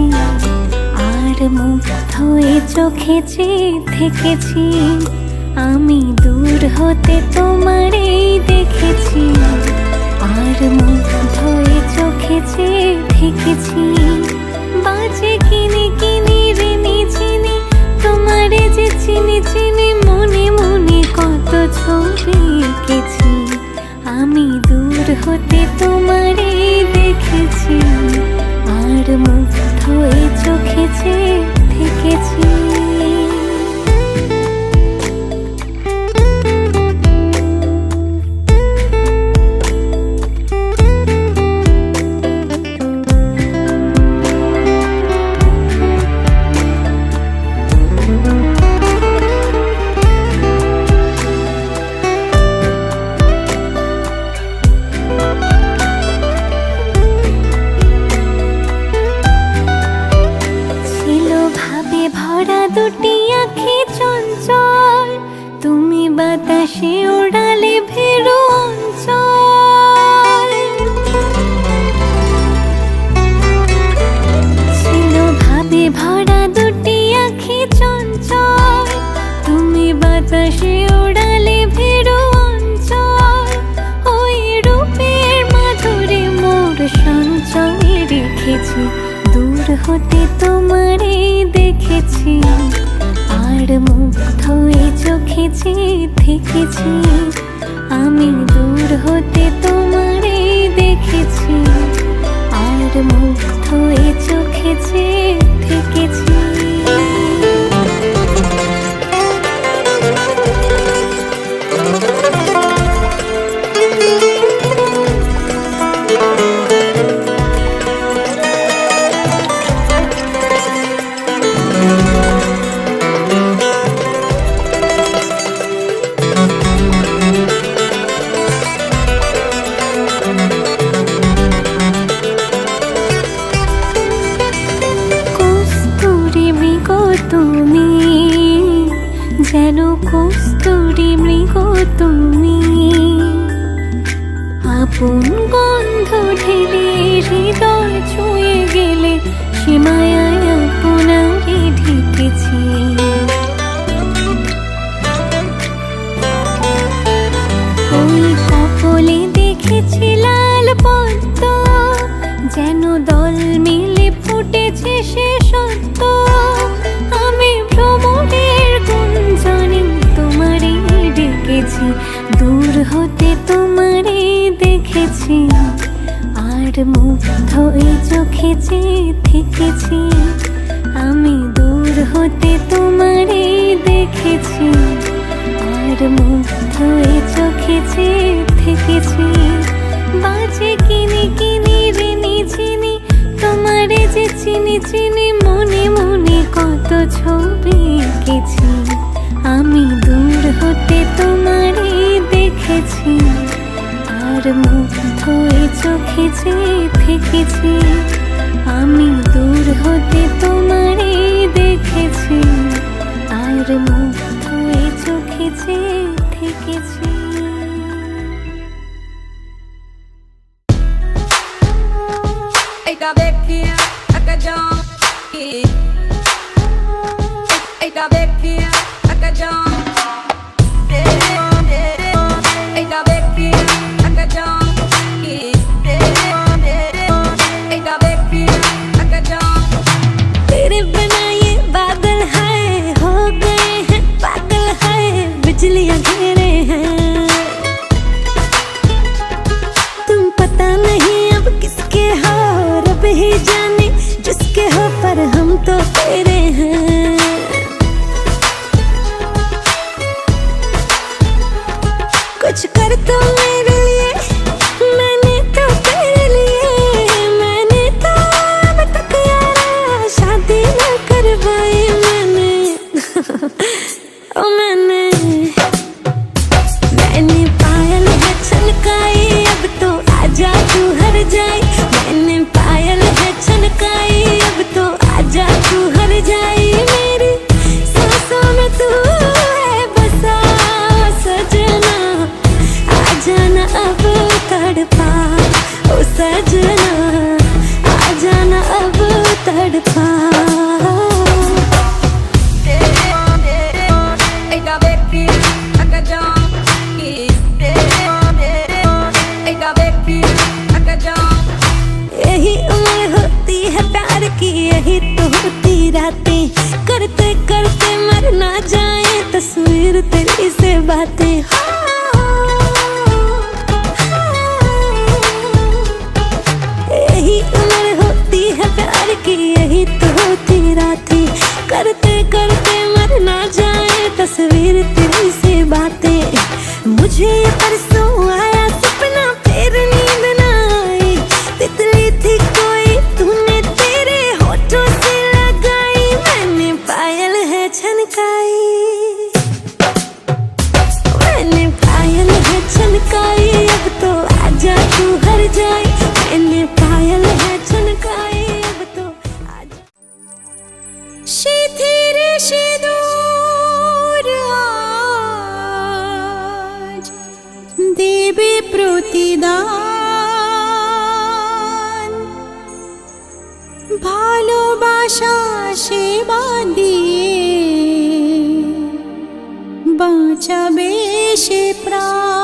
আর মুগ্ধ এ চোখে চেয়ে থেকেছি। আমি দূর হতে তোমারে দেখেছি, আর মুগ্ধ এ চোখে চেয়ে থেকেছি। বাজে কিনে কিনে রেনে চিনি, তোমারে যে চিনি চিনি, মনে মনে কত ছবি এঁকেছি। আমি দূর হতে তোমারে দেখেছি, আর মুগ্ধ এ চোখে চেয়ে থেকেছি। ভরা দুটি আঁখি চঞ্চল, তুমি বাতাসে ওড়ালে ভেরু অঞ্চল। ছিল ভাবে ভরা দুটি আঁখি চঞ্চল, তুমি বাতাসে ওড়ালে ভেরু অঞ্চল। ওই রূপের মাধুরী মোর সঞ্চয়ে রেখেছি, দূর হতে তোমারে দেখেছি। চোখেছি থেকেছি, আমি দূর হতে তোমারে দেখেছি, আর মুগ্ধ এ চোখেছি থেকেছি। যেন কস্তুরী মৃগ তুমি, আপন গন্ধ ঢেলে হৃদয় ছুঁয়ে গেলে, সীমায় আপনারে ঢেকেছি। ওই কপলে দেখেছি লাল পদ্ম, যেন দল মিলে ফুটেছে সে সত্য, আমি ভ্রমণের গুঞ্জনে তোমারে ডেকেছি, দূর হতে তোমারে দেখেছি, আর মুগ্ধ এই চোখেছি থেকেছি, আমি দূর হতে তোমারে দেখেছি, আর মুগ্ধ এই চোখেছি থেকেছি। বাজে কিনি কিনি ঋণী চিনি, তোমারে যে চিনি চিনি, মনে মনে কত ছবি এঁকেছি, আমি দূর হতে তোমারে দেখেছি, আর মুগ্ধ এ চোখেছি থেকেছি, আমি দূর হতে তোমারে দেখেছি, আর মুগ্ধ এ চোখেছি থেকেছি। Eita vecchia, a cagione. Eita vecchia, a cagione. Eita vecchia, a cagione. Eita vecchia, a cagione. तेरे बिना ये बादल है, हो गए हैं पागल है, बिजलियां घेरे हैं, तुम पता नहीं अब किसके हो, रब ही जाने जिसके हो, पर हम तो तेरे हैं। कुछ कर तो मेरे लिए, मैंने तो तेरे लिए, मैंने तो अब तक यारा शादी न करवाई मैंने। ओ मैंने पायल है छलकाई, अब तो आजा तू हर जाए, मैंने पायल है छलकाई, अब तो आजा तू हर जाए, मेरी सांसों में तू है बसा सजना, आ जाना अब तड़पा, ओ सजना, आ जाना अब तड़पा। Eita vecchia, a cagione. Eita vecchia, a cagione. यही उम्र होती है प्यार की, यही तो होती रातें, करते करते मर ना जाए तस्वीर तेरी से बातें। यही उम्र होती है प्यार की, यही तो होती रातें, करते करते मर ना जाए तस्वीर तेरी से बातें। मुझे ये परसों आया सपना, फिर नींद ना आई, तितली थी कोई तूने तेरे होठों से लगाई, मैंने पायल है छनकाई, मैंने पायल है छनकाई, अब तो आजा तू हर जाए, मैंने पायल है छनकाई, अब तो आजा। शिथिर सिंदूर आज देवे प्रतिदान, ভালোবাসা সেবা দিয়ে বাঁচাবে সে প্রাণ।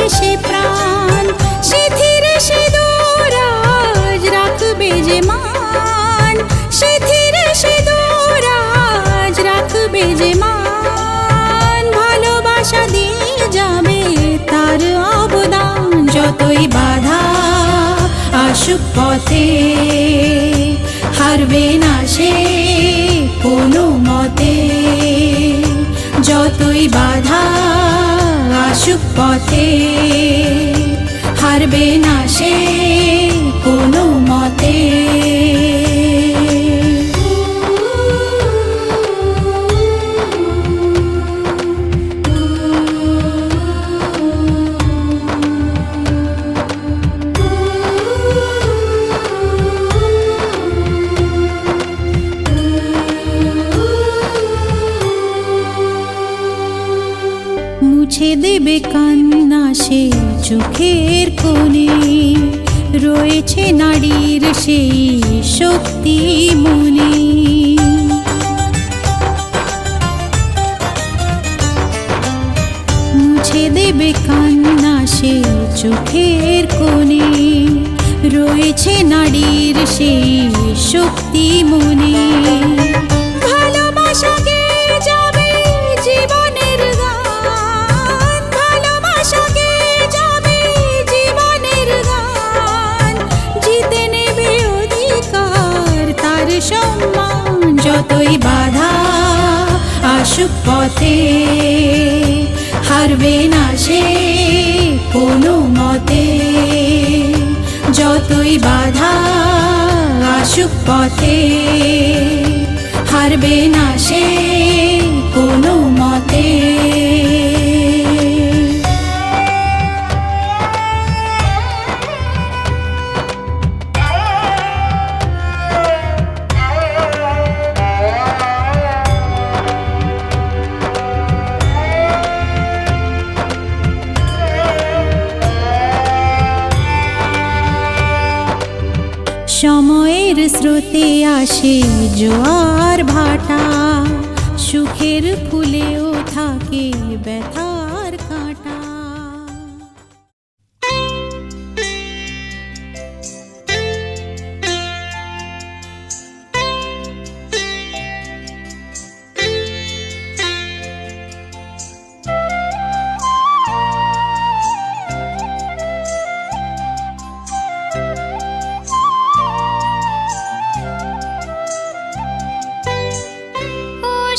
সে প্রাণ শিথির সে দোরাজ রাখবে যে মান শিথির সে দোরাজ রাখবে যে মান ভালোবাসা দিয়ে যাবে তার অবদান যতই বাধা আসুক পথে হারবে না সে কোনো মতে যতই বাধা আসুক পথে হারবে না সে কোনো মতে মুছে দেবে কান্না সে চোখের কোণে রয়েছে নারীর সেই শক্তি মনে মুছে দেবে কান্না সে চোখের কোণে রয়েছে নারীর সেই শক্তি মনে ভালোবাসাকে যাবে জীবনের গান ভালোবাসাকে যাবে জীবনের গান জিতে নেবে অধিকার তার সম্মান যতই বাধা আসুক পথে হারবে না সে কোনো মতে যতই বাধা আসুক পথে হারবে না সে কোনো মতে সময়ের স্রোতে আসে জোয়ার ভাটা সুখের ফুলেও থাকে ব্যথার কাঁটা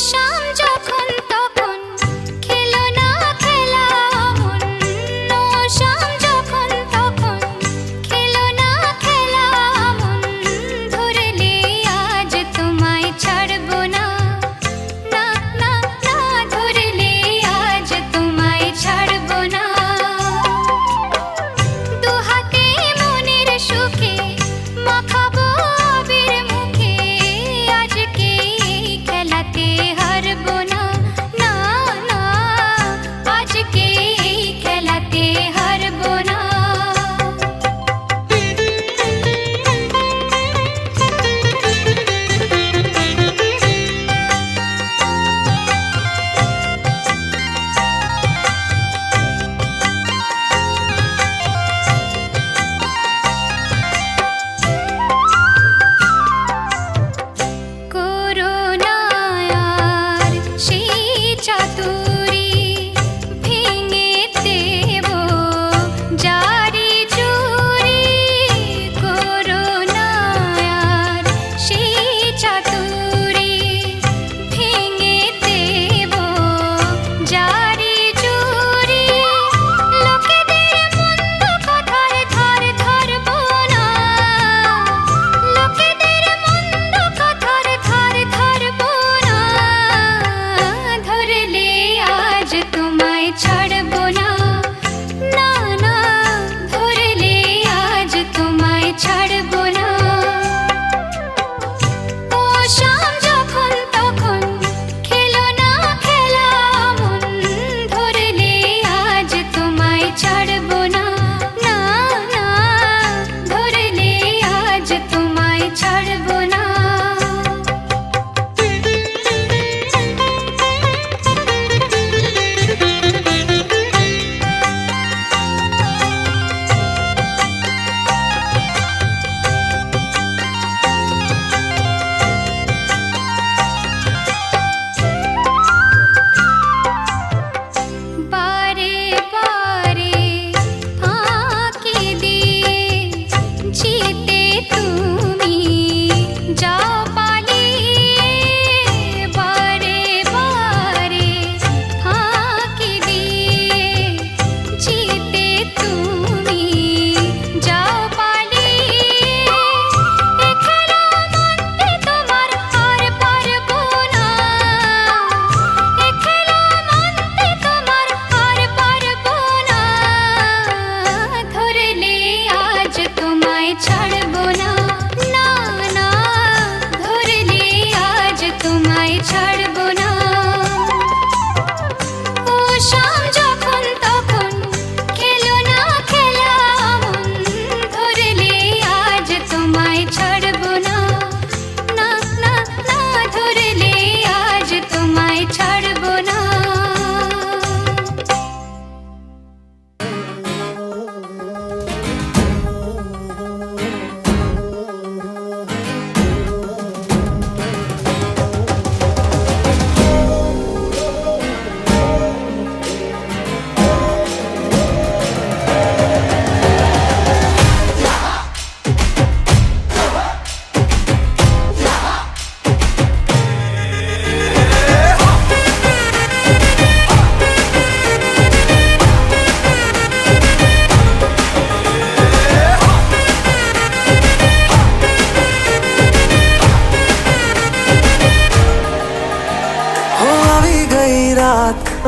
শাম যখন তখন খেলো না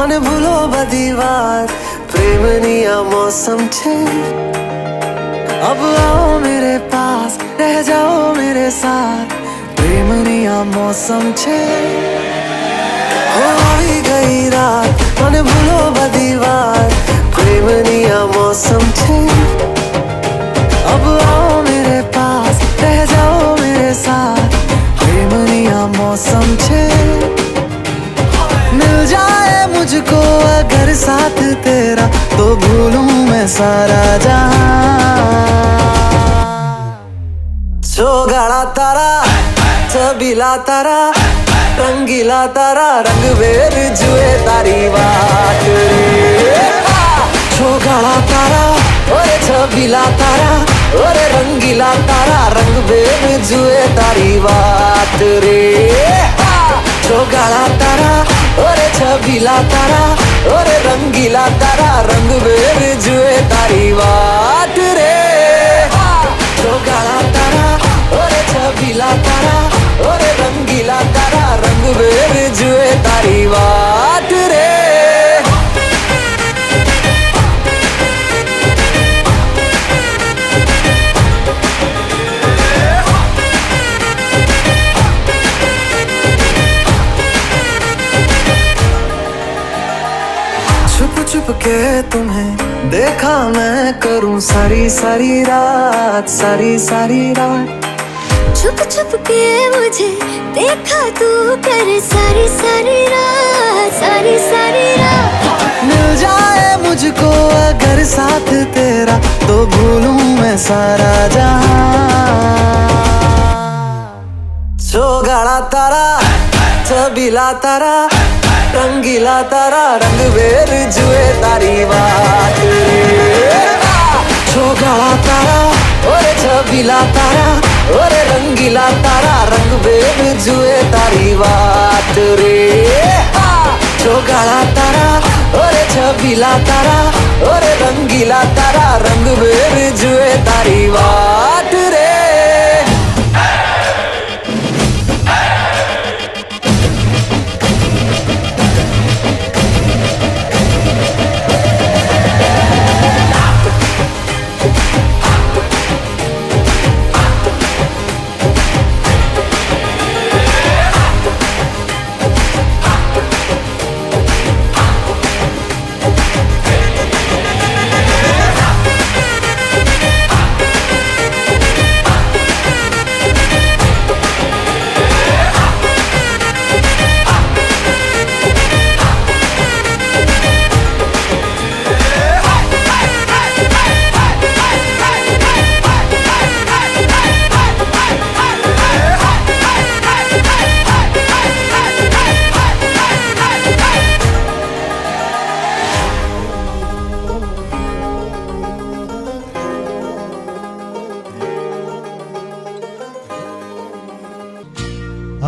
मन भूलो बदीवार प्रेमनिया मौसम छे अब आओ मेरे पास रह जाओ मेरे साथ प्रेमनिया मौसम छे हो आई गई रात मन भूलो बदीवार प्रेमनिया मौसम छे अब आओ मेरे पास रह जाओ मेरे साथ प्रेमनिया मौसम छे मिल जाए मुझको अगर साथ तेरा तो भूलूं मैं सारा जहां छोगाड़ा तारा छबीला तारा रंगीला तारा रंग बेर जुए तारी बात रे छोगाड़ा तारा ओरे छबीला तारा ओरे रंगीला तारा रंग बेर जुए तारी बात रे छोगाड़ा तारा ओरे छबीला तारा ओरे रंगीला तारा रंग बेर जुए तारी बात रे छोगाड़ा तारा ओरे छबीला तारा ओरे रंगीला तारा रंग बेर जुए तारी बात रे छुप छुप के तुम्हें देखा मैं करूं सारी सारी रात सारी सारी रात छुप छुप के मुझे देखा तू कर सारी सारी रात मिल जाए मुझको अगर साथ तेरा तो भूलूं मैं सारा जहां छोगाड़ा तारा छबीला तारा रंगीला तारा रंग बेर जुए तारी बात रे छोगाड़ा तारा ओरे छबीला तारा ओरे रंगीला तारा रंग बेर जुए तारी बात रे छोगाड़ा तारा ओरे छबीला तारा ओरे रंगीला तारा रंग बेर जुए तारी बात रे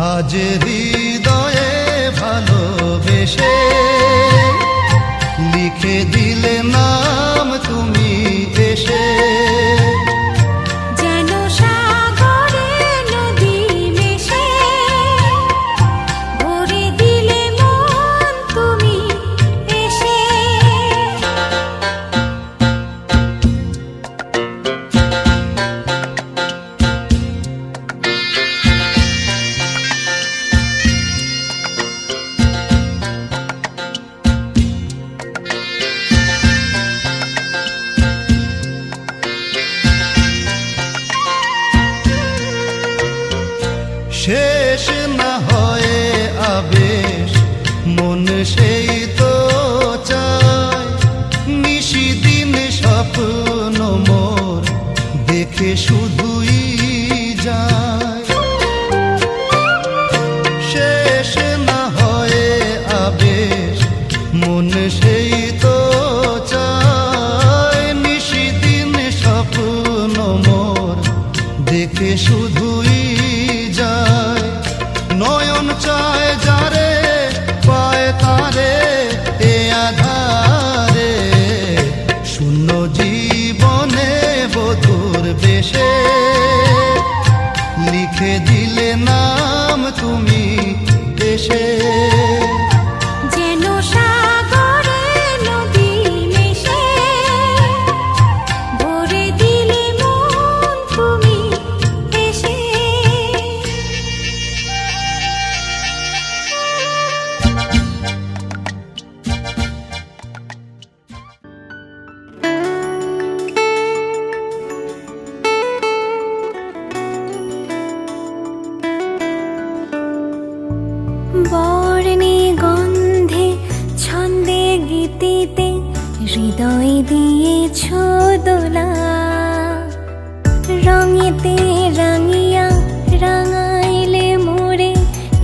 আজ হৃদয়ে ভালোবেসে লিখে দিলে নাম তুমি এসে যেন সাগরে নদী মেশে ভরে দিলে মন তুমি এসে শেষ না হয়ে আবেশ মন সেই তো চায় নিশিদিন স্বপ্ন মোর দেখে শুধুই যায় শেষ না হয়ে আবেশ মন সেই তো চায় নিশিদিন স্বপ্ন মোর দেখে শুধুই যায় নয়ন চায় যারে পায় তারে এ আধারে শূন্য জীবনে বধুর বেশে লিখে দিলে নাম তুমি এসে যেন সাগরে দিয়েছো দোলা, রঙেতে রাঙিয়া রাঙাইলে মোরে,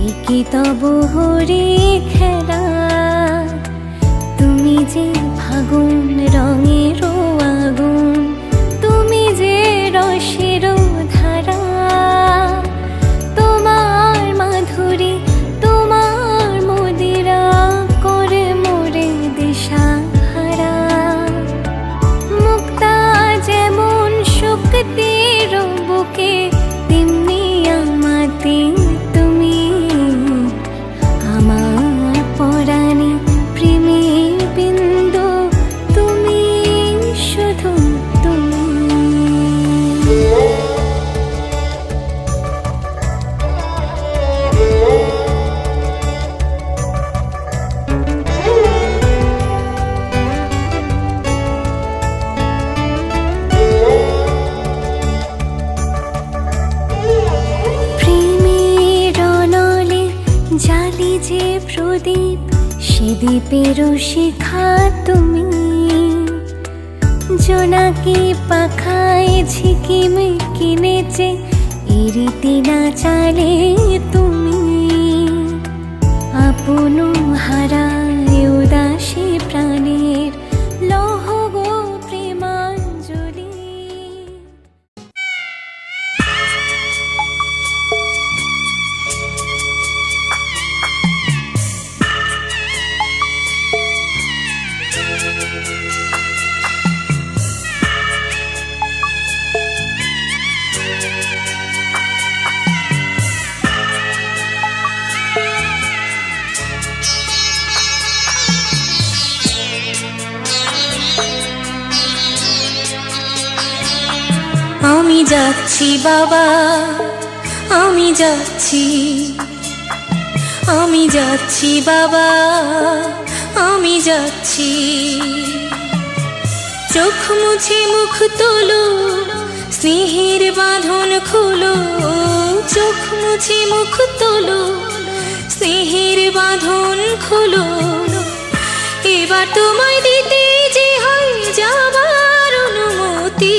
একি তব হরি খেলা। তুমি যে ফাগুন রঙের আগুন, তুমি যে রসের ধারা, তোমার মাধুরী তোমার মদিরা করে মোরে দিশাহারা। মুক্তা যেমন শক্তির বুকে, তেমনি আমাতে তুমি, আমার পরাণে প্রেমের বিন্দু, তুমি শুধু তুমি। প্রেমের অনলে জালি যে প্রদীপ, সে দ্বীপের শিখা তুমি। জোনাকি পাখায় ঝিকিমিকি নেচে, ইরিতি না চালে তুমি। আপন হারায় উদাসী প্রাণের লৌহ গো প্রেমাঞ্জলি। আমি যাচ্ছি বাবা, আমি যাচ্ছি, আমি যাচ্ছি বাবা, আমি যাচ্ছি। চোখ মুছে মুখ তোলো, স্নেহের বাঁধন খোলো। চোখ মুছে মুখ তোলো, স্নেহের বাঁধন খোলো। এবার তোমায় দিতে যে হয় যাবার অনুমতি।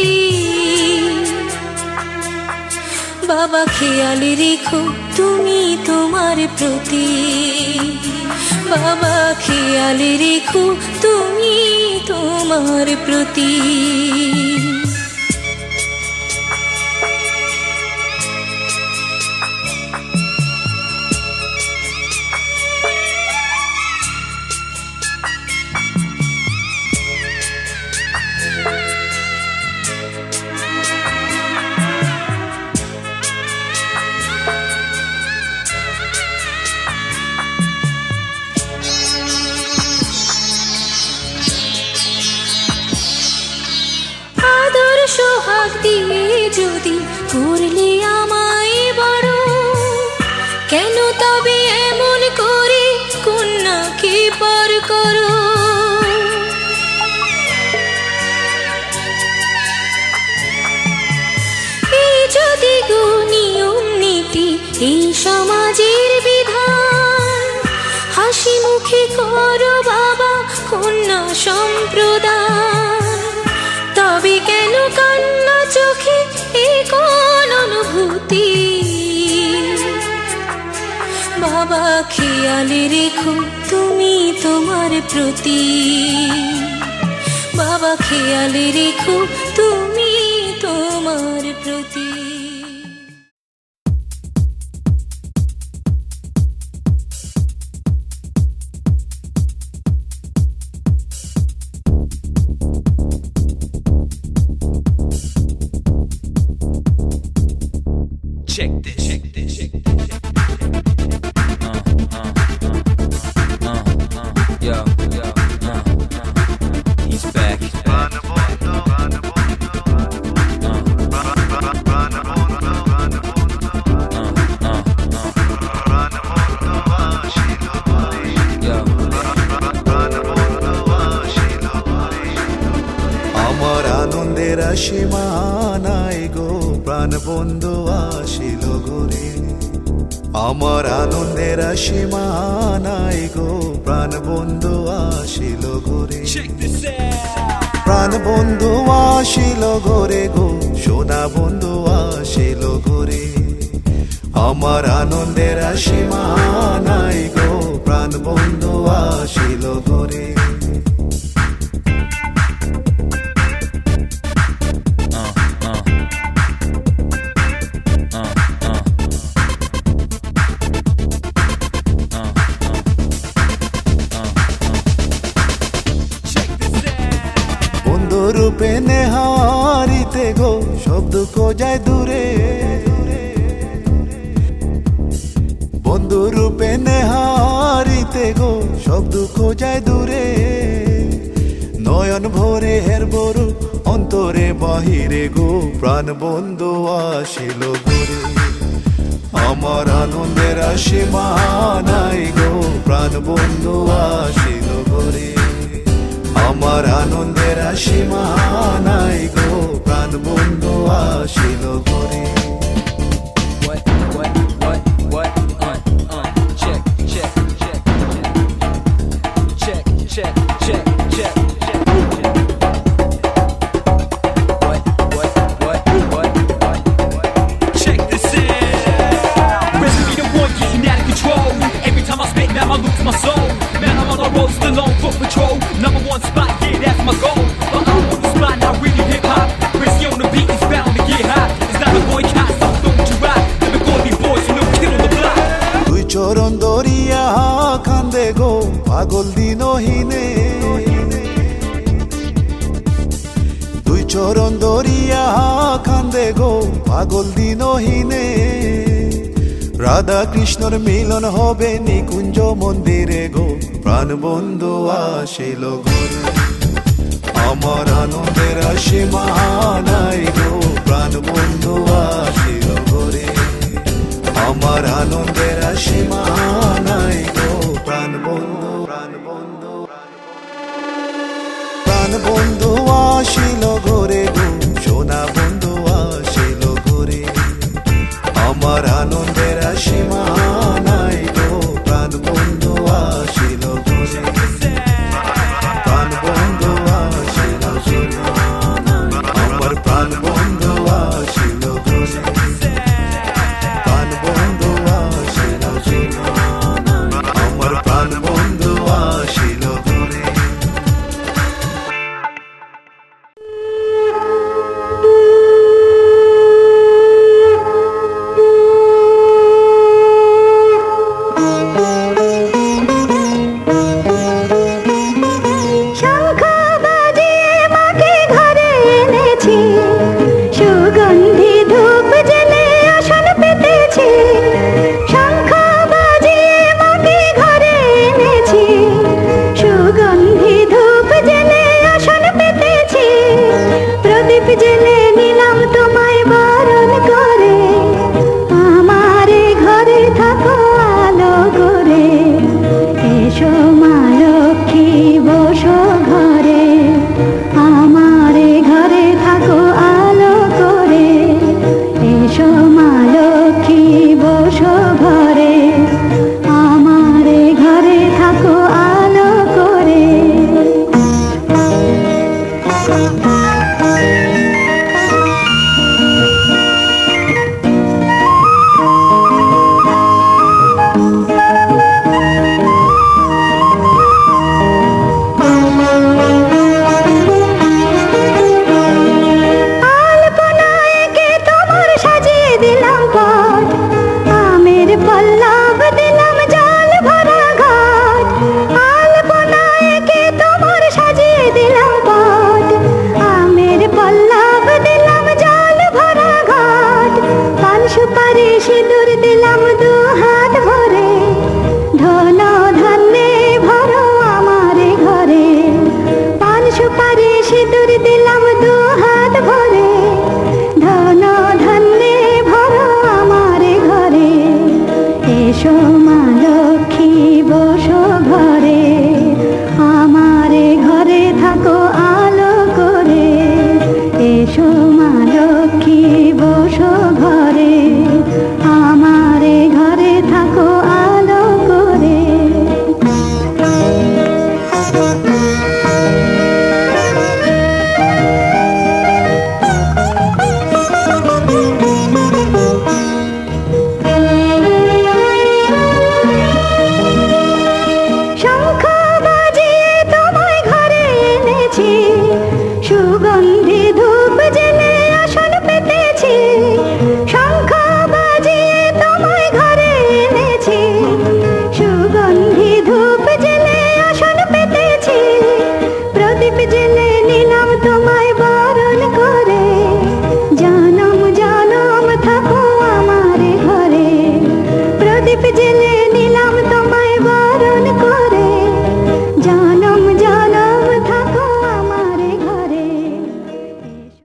বাবা খেয়াল রেখো তুমি তোমার প্রতি, বাবা খেয়াল রেখো তুমি তোমার প্রতি। সোহাগ দিয়ে যদি করলে আমায় বড়, কেন তবে এমন করে কন্যাকে পর করো। এই যদি গো নিয়ম নীতি, এই সমাজের বিধান, হাসি মুখে করো বাবা কন্যা সম্প্রদান। তবে কেন কান্না চোখে এ কোন অনুভূতি। বাবা খেয়াল রেখো তুমি তোমার প্রতি, বাবা খেয়াল রেখো তুমি তোমার প্রতি। Check this, check this, check this. Yo, yo, he's back. আমার আনন্দের সীমা নাই গো, প্রাণ বন্ধু আসিল গোরে। আমার আনন্দের সীমা নাই গো, প্রাণ বন্ধু আসিল গোরে। Check this out. প্রাণ বন্ধু আসিল ঘরে গো, সোনা বন্ধু আসিল ঘরে। আমার আনন্দের সীমা নাই গো, প্রাণ বন্ধু আসিল ঘরে। বন্ধু রূপে নেহারিতে গো, সব দুঃখ যায় দূরে। বন্ধু রূপে নেহারিতে গো, সব দুঃখ যায় দূরে। নয়ন ভরে হের বরু অন্তরে বাহিরে গো, প্রাণ বন্ধু আসিল ঘরে। আমার আনন্দের সীমা নাই গো, প্রাণ বন্ধু আসিল ঘরে। আমার আনন্দের সীমা নাই গো, প্রাণ বন্ধু আসিল ঘরে। চরণ দরিয়া কান্দে গো, পাগল দিনহীনে। দুই চরণ দরিয়া কান্দে গো, পাগল দিনহীনে। রাধা কৃষ্ণর মিলন হবে নিকুঞ্জ মন্দিরে গো, প্রাণ বন্ধু আসিল ঘরে। আমার আনন্দের সীমা নাই গো, প্রাণ বন্ধু আসিল ঘরে। আমার আনন্দের সীমা নাই গো, প্রাণ বন্ধু, প্রাণ বন্ধু, প্রাণ বন্ধু আসিল